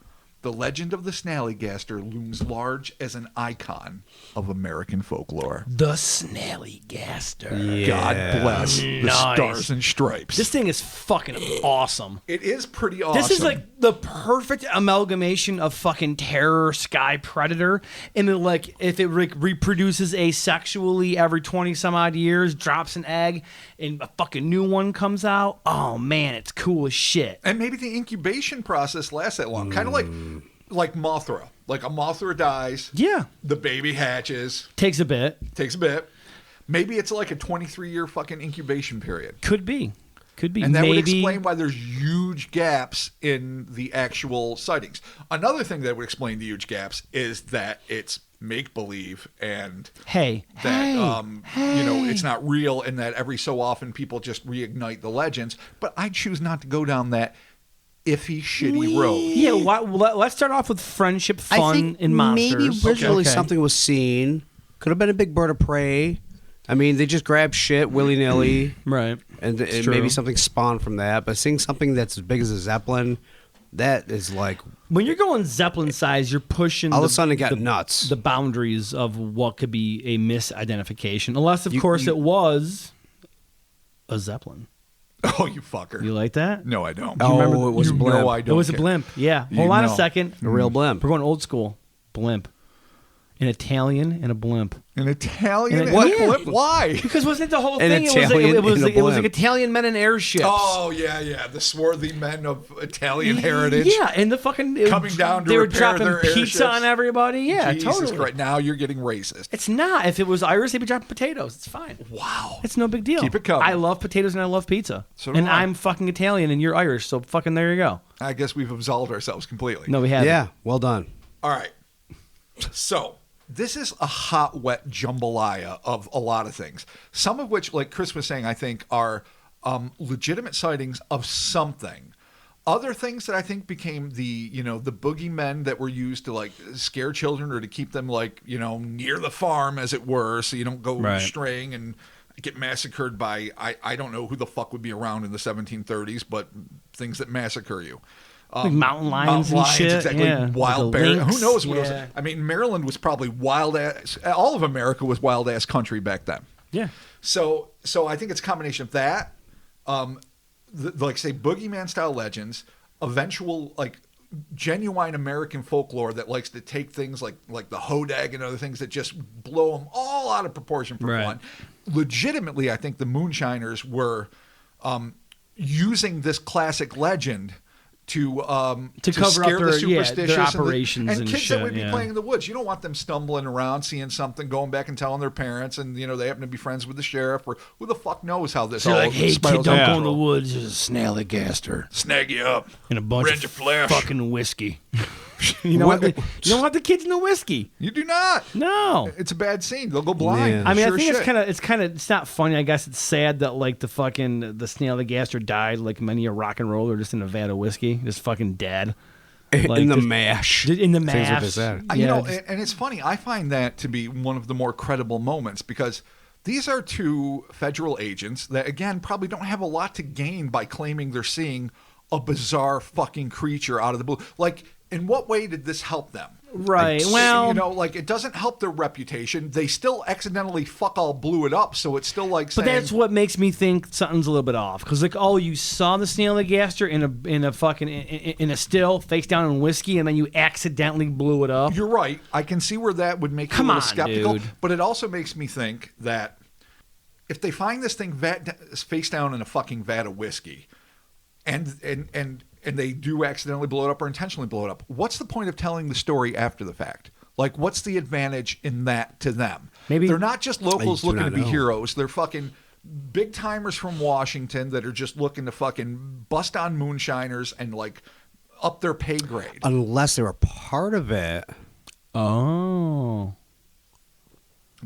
The legend of the Snallygaster looms large as an icon of American folklore. The Snallygaster. Yeah. God bless the Stars and Stripes. This thing is fucking awesome. It is pretty awesome. This is like the perfect amalgamation of fucking terror, sky predator, and then like if it reproduces asexually every 20 some odd years, drops an egg, and a fucking new one comes out. Oh man, it's cool as shit. And maybe the incubation process lasts that long. Kind of like Mothra. Like a Mothra dies. Yeah. The baby hatches. Takes a bit. Maybe it's like a 23-year fucking incubation period. Could be. And that would explain why there's huge gaps in the actual sightings. Another thing that would explain the huge gaps is that it's make-believe and it's not real, and that every so often people just reignite the legends. But I choose not to go down that iffy, shitty road. Yeah, let's start off with friendship, fun, and monsters. Maybe originally something was seen. Could have been a big bird of prey. I mean, they just grab shit willy-nilly. Right. And maybe something spawned from that. But seeing something that's as big as a Zeppelin, that is like... When you're going Zeppelin size, you're pushing... All of a sudden it got nuts. The boundaries of what could be a misidentification. Unless, of course, it was a Zeppelin. Oh, you fucker. You like that? No, I don't. Oh, remember? It was a blimp. No, I don't. It was a blimp, yeah. Hold on a second. A real blimp. We're going old school. Blimp. An Italian and a blimp. An Italian? Blimp? Why? Because wasn't it the whole An thing? Italian It was and a like blimp. Italian men in airships. Oh, yeah. The swarthy men of Italian heritage. Yeah, and the fucking... Coming down to they were repair dropping their pizza airships. on everybody. Yeah, Jesus totally. Christ. Now you're getting racist. It's not. If it was Irish, they'd be dropping potatoes. It's fine. Wow. It's no big deal. Keep it coming. I love potatoes and I love pizza. So do and I. I'm fucking Italian and you're Irish, so fucking there you go. I guess we've absolved ourselves completely. No, we haven't. Yeah, well done. All right. So... this is a hot, wet jambalaya of a lot of things. Some of which, like Chris was saying, I think are legitimate sightings of something. Other things that I think became the boogeymen that were used to like scare children or to keep them like, near the farm, as it were, so you don't go straying and get massacred by, I don't know who the fuck would be around in the 1730s, but things that massacre you. Like mountain lions and shit. Exactly. Yeah. Wild The bears. lynx. Who knows what else? I mean, Maryland was probably wild ass. All of America was wild ass country back then. Yeah. So I think it's a combination of that, like say boogeyman style legends, eventual like genuine American folklore that likes to take things like the hodag and other things that just blow them all out of proportion for fun. Legitimately, I think the moonshiners were using this classic legend to cover scare up the superstitious their operations and and kids shit, that would be playing in the woods. You don't want them stumbling around, seeing something, going back and telling their parents, and they happen to be friends with the sheriff, or who the fuck knows how this all like, hey, kid, spirals don't out of go in the control. woods. There's a Snallygaster. Snag you up. And a bunch Rent of your flesh. fucking whiskey. You don't want the kids in the whiskey. You do not. No. It's a bad scene. They'll go blind. Yeah. I mean, Sure I think shit. it's not funny. I guess it's sad that like the Snallygaster died like many a rock and roller just in a vat of whiskey, just fucking dead. Like, in the mash. In the Things mash. like that. Yeah, and it's funny. I find that to be one of the more credible moments because these are two federal agents that, again, probably don't have a lot to gain by claiming they're seeing a bizarre fucking creature out of the blue. Like, in what way did this help them? Right. Well, you know, like it doesn't help their reputation. They still accidentally fuck all blew it up, so it's still like saying. But that's what makes me think something's a little bit off. Because like, oh, you saw the Snallygaster in a still face down in whiskey, and then you accidentally blew it up. You're right. I can see where that would make you a little skeptical. Dude. But it also makes me think that if they find this thing face down in a fucking vat of whiskey, and they do accidentally blow it up or intentionally blow it up, what's the point of telling the story after the fact? Like, what's the advantage in that to them? Maybe they're not just locals looking to be heroes. They're fucking big timers from Washington that are just looking to fucking bust on moonshiners and like up their pay grade. Unless they were part of it. Oh.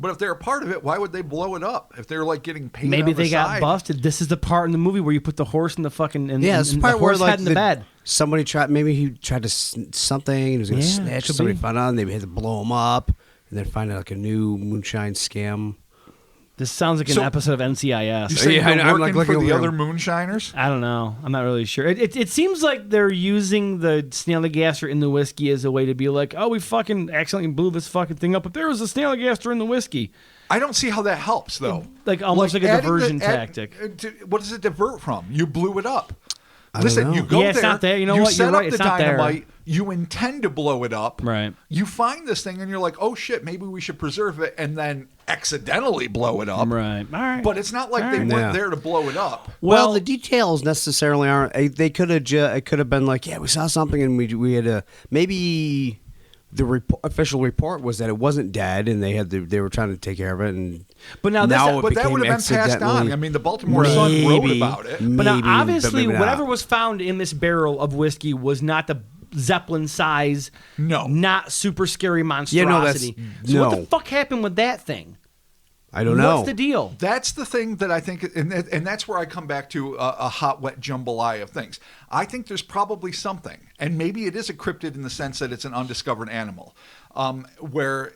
But if they're a part of it, why would they blow it up? If they're like getting paid, maybe on the they got side? busted. This is the part in the movie where you put the horse in the fucking it's the part the where horse like head in the bed. Somebody tried. Maybe he tried to something. And he was going to snitch. could Somebody be. found out. And they had to blow him up, and then find out like a new moonshine scam. This sounds like an episode of NCIS. You say Yeah, they're I'm working like for looking the over other moonshiners? I don't know. I'm not really sure. It seems like they're using the Snallygaster in the whiskey as a way to be like, oh, we fucking accidentally blew this fucking thing up, but there was a Snallygaster in the whiskey. I don't see how that helps, though. Like almost like a adding diversion tactic. What does it divert from? You blew it up. I don't Listen, know. you go Yeah, it's there. not there. You know what? set You're up right. the It's not there. dynamite. You intend to blow it up. Right. You find this thing and you're like, oh shit, maybe we should preserve it, and then accidentally blow it up. Right. All right. But it's not like All they right. weren't there to blow it up. Well, the details necessarily aren't. They could have. It could have been like, yeah, we saw something, and we had a maybe. The official report was that it wasn't dead, and they were trying to take care of it. And But now But that became would have been passed on. accidentally- I mean, the Baltimore Sun wrote about it. But now, maybe, obviously, but maybe not. whatever was found in this barrel of whiskey was not the Zeppelin size, not super scary monstrosity. So what the fuck happened with that thing? I don't know. What's the deal? That's the thing that I think, and that's where I come back to a hot, wet jambalaya of things. I think there's probably something, and maybe it is a cryptid in the sense that it's an undiscovered animal, where,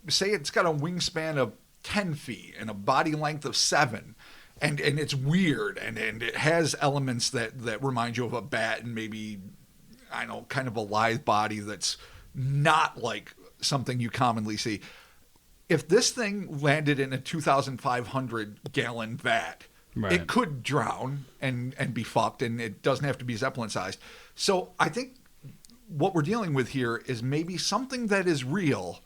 say it's got a wingspan of 10 feet and a body length of 7, and it's weird, and it has elements that remind you of a bat, and maybe, I don't know, kind of a lithe body that's not like something you commonly see. If this thing landed in a 2,500 gallon vat, it could drown and be fucked, and it doesn't have to be Zeppelin sized. So I think what we're dealing with here is maybe something that is real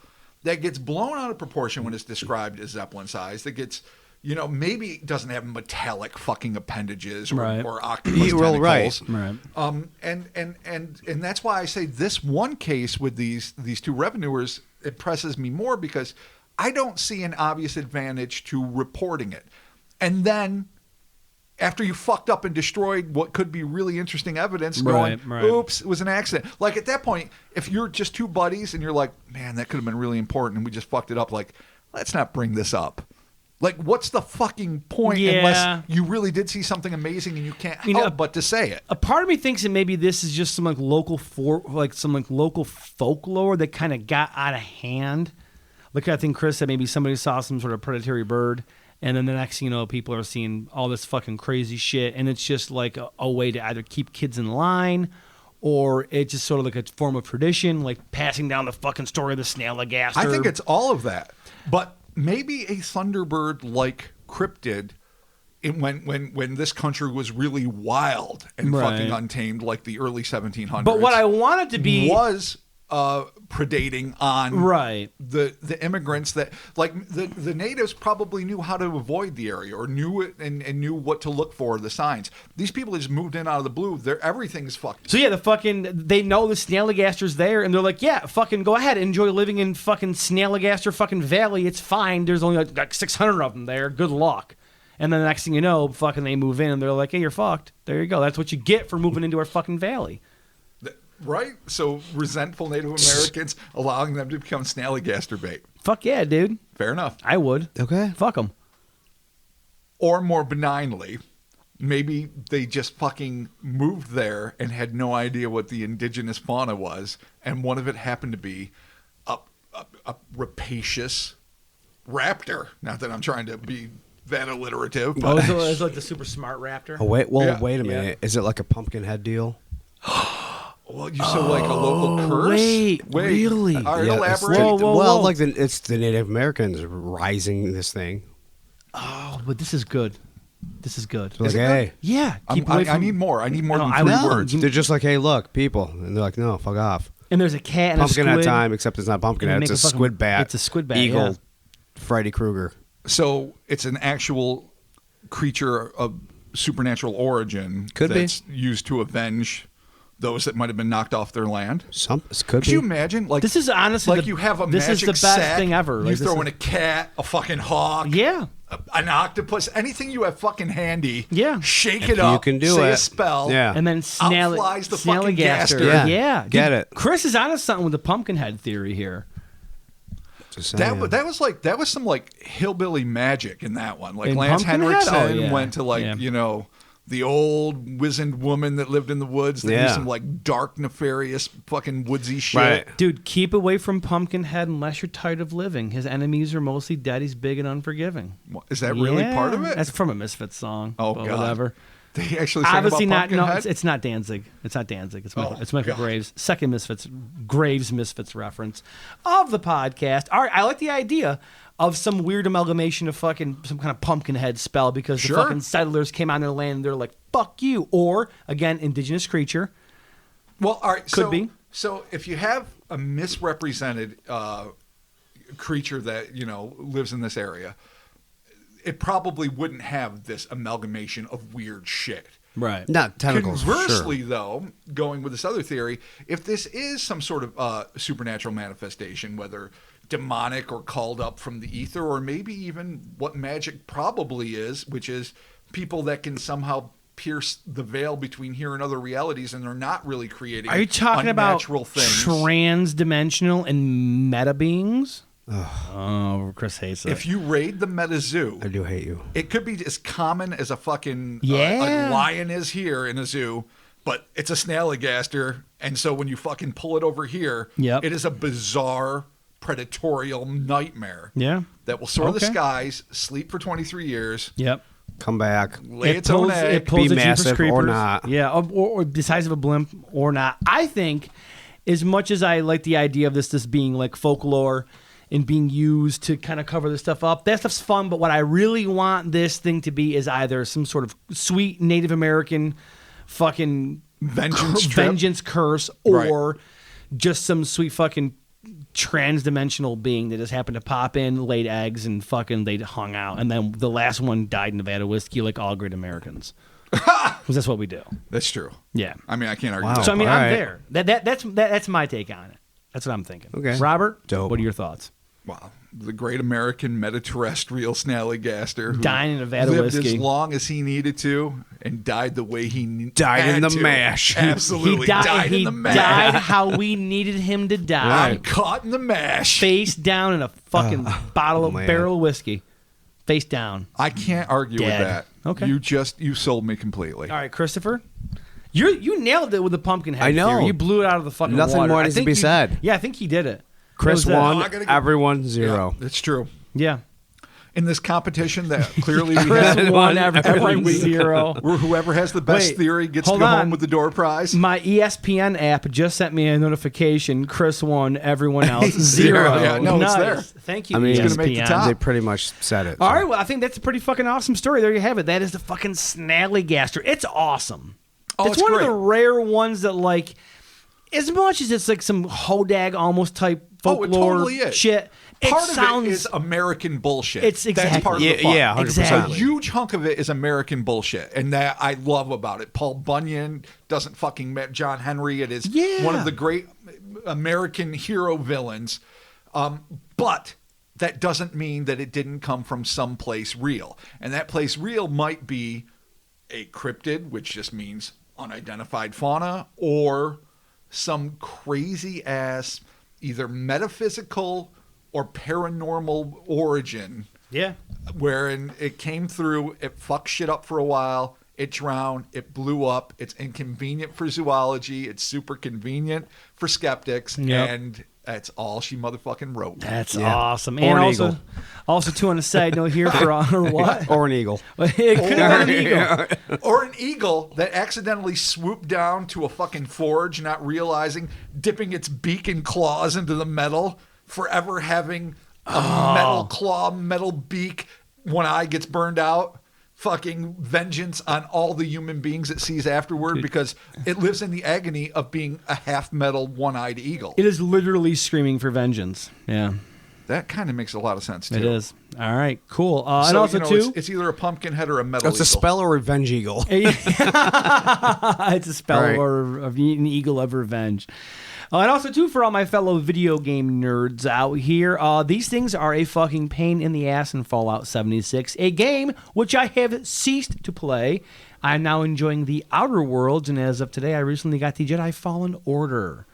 that gets blown out of proportion when it's described as Zeppelin sized. That gets, maybe it doesn't have metallic fucking appendages or octopus tentacles. Right. And that's why I say this one case with these two revenuers impresses me more, because I don't see an obvious advantage to reporting it. And then after you fucked up and destroyed what could be really interesting evidence, going, oops, it was an accident. Like at that point, if you're just two buddies and you're like, man, that could have been really important and we just fucked it up, like, let's not bring this up. Like, what's the fucking point unless you really did see something amazing and you can't help but to say it? A part of me thinks that maybe this is just some local folklore that kind of got out of hand. Like I think Chris said, maybe somebody saw some sort of predatory bird, and then the next thing you know, people are seeing all this fucking crazy shit, and it's just like a way to either keep kids in line, or it's just sort of like a form of tradition, like passing down the fucking story of the Snallygaster. I think it's all of that. But maybe a Thunderbird-like cryptid when this country was really wild and fucking untamed, like the early 1700s. But what I want it to be was predating on the immigrants that, like, the natives probably knew how to avoid the area or knew it and knew what to look for, the signs. These people just moved in out of the blue. Everything's fucked. So yeah, they know the Snallygaster's there, and they're like, yeah, fucking go ahead, enjoy living in fucking Snallygaster fucking Valley. It's fine. There's only like 600 of them there. Good luck. And then the next thing you know, fucking they move in and they're like, hey, you're fucked. There you go. That's what you get for moving into our fucking valley. Right? So resentful Native Americans allowing them to become Snallygaster bait. Fuck yeah, dude. Fair enough. I would. Okay. Fuck them. Or more benignly, maybe they just fucking moved there and had no idea what the indigenous fauna was, and one of it happened to be a rapacious raptor. Not that I'm trying to be that alliterative, but it's like the super smart raptor. Oh, wait a minute. Yeah. Is it like a pumpkin head deal? Well, you said like a local curse? Wait, really? All right, Yeah, elaborate. Well, like it's the Native Americans rising this thing. Oh, but this is good. This is good. Like, hey, Yeah, keep I away from. need more. I need more No, than I three know. words. they're just like, hey, look, people, and they're like, no, fuck off. And there's a cat and a squid. Pumpkinhead time, except it's not Pumpkinhead. And It's they a make squid bat. It's a squid bat. Eagle, Yeah. Freddy Krueger. So it's an actual creature of supernatural origin Could be. that's used to avenge those that might have been knocked off their land. Could Could be. you imagine? Like This is honestly like the- you have a this is magic the best sack, thing ever. You Like, this throw is- in a cat, a fucking hawk, Yeah. an octopus, anything you have fucking handy. Yeah. Shake If it up. you can do say it. a spell. Yeah. And then Out flies the fucking Snallygaster. gaster. Yeah. Get it. Chris is onto something with the Pumpkinhead theory here. Just saying. That was some like hillbilly magic in that one. Like In Lance Pumpkinhead? Henriksen Oh, yeah. went to like Yeah. The old wizened woman that lived in the woods that Yeah. used some like dark nefarious fucking woodsy shit. Right. Dude, keep away from Pumpkinhead unless you're tired of living. His enemies are mostly dead. He's big and unforgiving. Is that really Yeah. part of it? That's from a Misfits song. Oh, but God. whatever. They actually sang Obviously about not. No, Pumpkinhead? it's not Danzig. It's not Danzig. It's Michael, Oh, it's Michael God. Graves. Second Graves Misfits reference of the podcast. All right, I like the idea of some weird amalgamation of fucking some kind of Pumpkinhead spell because Sure. the fucking settlers came on their land and they're like, "Fuck you," or again, indigenous creature. Well, all right. Could be. So if you have a misrepresented creature that lives in this area, it probably wouldn't have this amalgamation of weird shit. Right. Not tentacles. for Conversely, sure. though, going with this other theory, if this is some sort of supernatural manifestation, whether demonic or called up from the ether, or maybe even what magic probably is, which is people that can somehow pierce the veil between here and other realities, and they're not really creating Are you talking about unnatural things. trans-dimensional and meta beings? Oh, Chris hates it. If you raid the meta zoo, I do hate you. it could be as common as a fucking Yeah. a lion is here in a zoo, but it's a Snallygaster, and so when you fucking pull it over here, Yep. it is a bizarre predatorial nightmare. Yeah. That will soar the Okay. skies, sleep for 23 years, Yep. Come back. lay its own egg. It pulls Be the Jeepers massive or Creepers. not. Yeah, or the size of a blimp or not. I think, as much as I like the idea of this being like folklore and being used to kind of cover this stuff up, that stuff's fun. But what I really want this thing to be is either some sort of sweet Native American fucking vengeance curse, or Right. just some sweet fucking trans-dimensional being that just happened to pop in, laid eggs, and fucking they hung out, and then the last one died in Nevada whiskey, like all great Americans. Because that's what we do. That's true. Yeah. I mean, I can't argue. Wow. that. So I mean, all I'm right. there. That's my take on it. That's what I'm thinking. Okay. Robert, Dope. what are your thoughts? Wow. The great American meta-terrestrial Snallygaster who Dying in Nevada lived whiskey. as long as he needed to and died the way he Died had in the to. mash. Absolutely. He died. in He the mash. died how we needed him to die. I'm caught in the mash. Face down in a fucking barrel man. of whiskey. Face down. I can't argue Dead. with that. Okay. You sold me completely. All right, Christopher. You nailed it with the Pumpkinhead I know. theory. You blew it out of the fucking Nothing water. more I needs to think be you- said. Yeah, I think he did it. Chris That was it. won. I gotta get- Everyone 0. That's true. Yeah. In this competition that clearly we Chris had won every every week. 0. where whoever has the best Wait, theory gets to hold go on. home with the door prize. My ESPN app just sent me a notification. Chris won, everyone else 0. Yeah, no, it's Nice. there. Thank you, I mean, ESPN. it's gonna make the top. They pretty much said it. All so. right, well, I think that's a pretty fucking awesome story. There you have it. That is the fucking Snallygaster. It's awesome. Oh, it's it's one great. of the rare ones that, like, as much as it's like some hodag almost type Oh, it folklore totally is. shit, Part it of sounds it is American bullshit. It's That's exactly- part of the fun. Yeah, 100%. Exactly. A huge hunk of it is American bullshit, and that I love about it. Paul Bunyan doesn't fucking met John Henry. It is Yeah. one of the great American hero villains. But that doesn't mean that it didn't come from someplace real. And that place real might be a cryptid, which just means unidentified fauna, or some crazy ass either metaphysical or paranormal origin yeah. wherein it came through, it fucked shit up for a while, it drowned, it blew up, it's inconvenient for zoology, it's super convenient for skeptics, Yep. and That's all she motherfucking wrote. That's awesome. Or And an also, eagle. also too on a side note here for or what? Or an eagle. It could have been an eagle. Or an eagle that accidentally swooped down to a fucking forge, not realizing, dipping its beak and claws into the metal, forever having a metal claw, metal beak. One eye gets burned out. Fucking vengeance on all the human beings it sees afterward because it lives in the agony of being a half metal, one-eyed eagle. It is literally screaming for vengeance. Yeah. That kind of makes a lot of sense, too. It is. All right, cool. And So, also, too... it's either a pumpkin head or a metal It's a eagle. spell or revenge eagle. It's a spell Right. or an eagle of revenge. And also, too, for all my fellow video game nerds out here, these things are a fucking pain in the ass in Fallout 76, a game which I have ceased to play. I'm now enjoying the Outer Worlds, and as of today, I recently got the Jedi Fallen Order.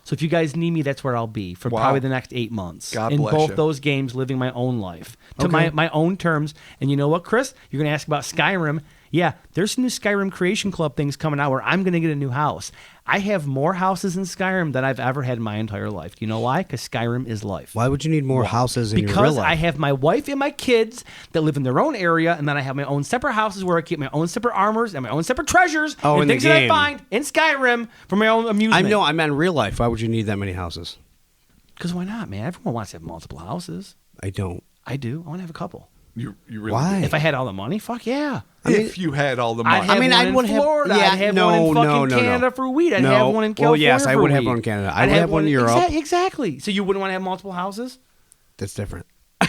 So if you guys need me, that's where I'll be for probably the next 8 months. God in bless both you. those games, living my own life to Okay. my own terms. And you know what, Chris? You're going to ask about Skyrim. Yeah, there's some new Skyrim Creation Club things coming out where I'm going to get a new house. I have more houses in Skyrim than I've ever had in my entire life. Do you know why? Because Skyrim is life. Why would you need more houses in your real Because life? I have my wife and my kids that live in their own area, and then I have my own separate houses where I keep my own separate armors and my own separate treasures Oh, and in the things that I game. find in Skyrim for my own amusement. I meant in real life. Why would you need that many houses? Because why not, man? Everyone wants to have multiple houses. I don't. I do. I want to have a couple. You really Why? do. If I had all the money, fuck yeah. If you had all the money. I'd have one I in wouldn't have- Florida. yeah, I'd have no, one in fucking no, no, no. Canada for weed. I'd No. have one in Well, California yes, I for would have weed. one in Canada. I would have one in Europe. Exactly. So you wouldn't want to have multiple houses? That's different.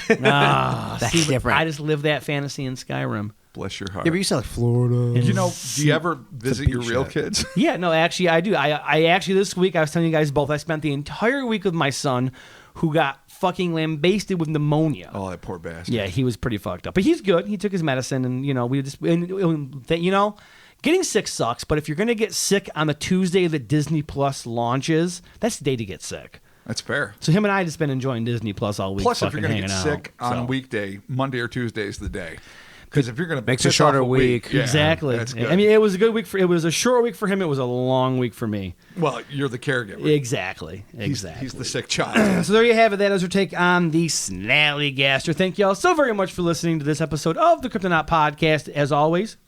That's different. I just live that fantasy in Skyrim. Bless your heart. Yeah, but you said like Florida. You know, do you ever visit your beach real shit. kids? Yeah, no, actually, I do. I actually, this week, I was telling you guys both, I spent the entire week with my son who got fucking lambasted with pneumonia. Oh, that poor bastard. Yeah, he was pretty fucked up. But he's good. He took his medicine, and, we just, getting sick sucks, but if you're going to get sick on the Tuesday that Disney Plus launches, that's the day to get sick. That's fair. So him and I just been enjoying Disney Plus all week. Plus, if fucking you're going to hanging get out. sick on a weekday, Monday or Tuesday is the day. Because if you're going to Makes a shorter week. yeah, Exactly. That's good. I mean, it was a good week. It was a short week for him. It was a long week for me. well, you're the caregiver. Exactly. He's the sick child. So there you have it. That is our take on the Snallygaster. Thank you all so very much for listening to this episode of the Kryptonaut Podcast. As always,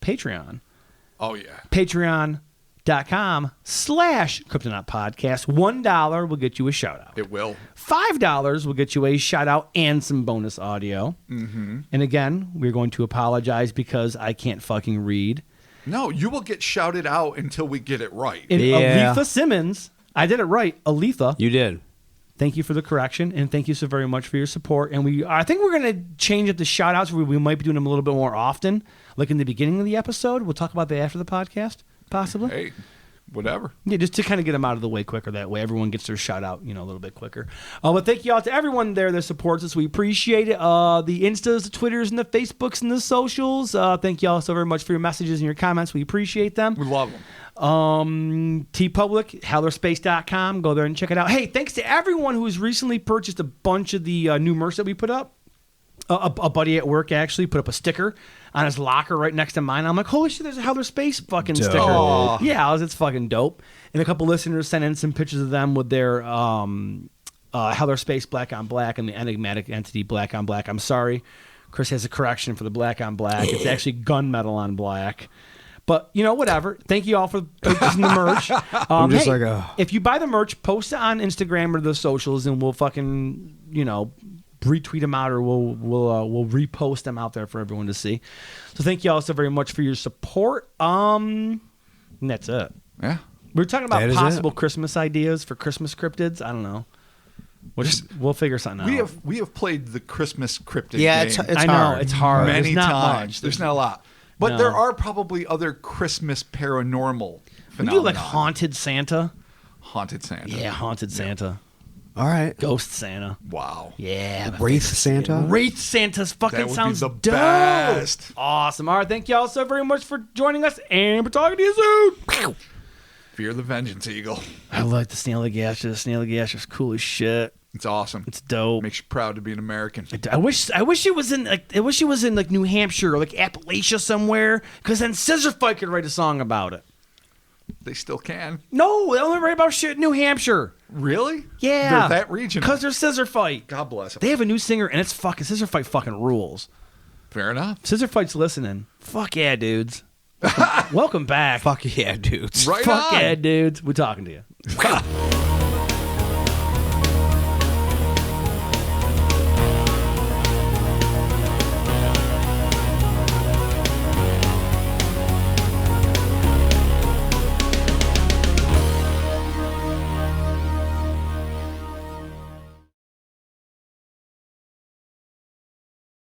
Patreon. Oh, yeah. Patreon.com/Kryptonaut Podcast. $1 will get you a shout out. It will. $5 will get you a shout out and some bonus audio. Mm-hmm. And again, we're going to apologize because I can't fucking read. No, you will get shouted out until we get it right. And Yeah. Aletha Simmons, I did it right. Aletha. You did. Thank you for the correction, and thank you so very much for your support. And I think we're going to change up the shout-outs where we might be doing them a little bit more often, like in the beginning of the episode. We'll talk about that after the podcast, possibly. Hey, whatever. Yeah, just to kind of get them out of the way quicker. That way everyone gets their shout-out, a little bit quicker. But thank you all to everyone there that supports us. We appreciate it. The Instas, the Twitters, and the Facebooks, and the socials. Thank you all so very much for your messages and your comments. We appreciate them. We love them. TeePublic, HowlerSpace.com. Go there and check it out. Hey, thanks to everyone who's recently purchased a bunch of the new merch that we put up. A buddy at work actually put up a sticker on his locker right next to mine. I'm like, holy shit, there's a Howler Space fucking sticker. Dope. Yeah, it's fucking dope. And a couple listeners sent in some pictures of them with their Howler Space Black on Black and the enigmatic entity Black on Black. I'm sorry. Chris has a correction for the Black on Black. It's actually gunmetal on black. But, whatever. Thank you all for purchasing the merch. I'm just hey, like, if you buy the merch, post it on Instagram or the socials, and we'll fucking, retweet them out, or we'll repost them out there for everyone to see. So thank you all so very much for your support. And that's it. Yeah. We were talking about That is possible it. Christmas ideas for Christmas cryptids. I don't know. We'll figure something out. We have played the Christmas cryptid Yeah, game. it's I know hard. it's hard. many There's not times. much. There's not a lot. But No. there are probably other Christmas paranormal We phenomena. do like haunted Santa. Haunted Santa. Yeah, haunted Santa. All right. Ghost Santa. Wow. Yeah. Wraith Santa? Wraith Santa's fucking That would be sounds the dope. best. Awesome. All right, thank you all so very much for joining us, and we're talking to you soon. Fear the Vengeance Eagle. I like the Snallygaster. The Snallygaster's cool as shit. It's awesome. It's dope. Makes you proud to be an American. I wish it was in like New Hampshire or like Appalachia somewhere, because then Scissorfight could write a song about it. They still can. No, they only write about shit in New Hampshire. Really? Yeah. They're that regional. Because they're Scissor Fight. God bless them. They have a new singer, and it's fucking Scissor Fight fucking rules. Fair enough. Scissor Fight's listening. Fuck yeah, dudes. Welcome back. Fuck yeah, dudes. Right Fuck on. yeah, dudes. We're talking to you.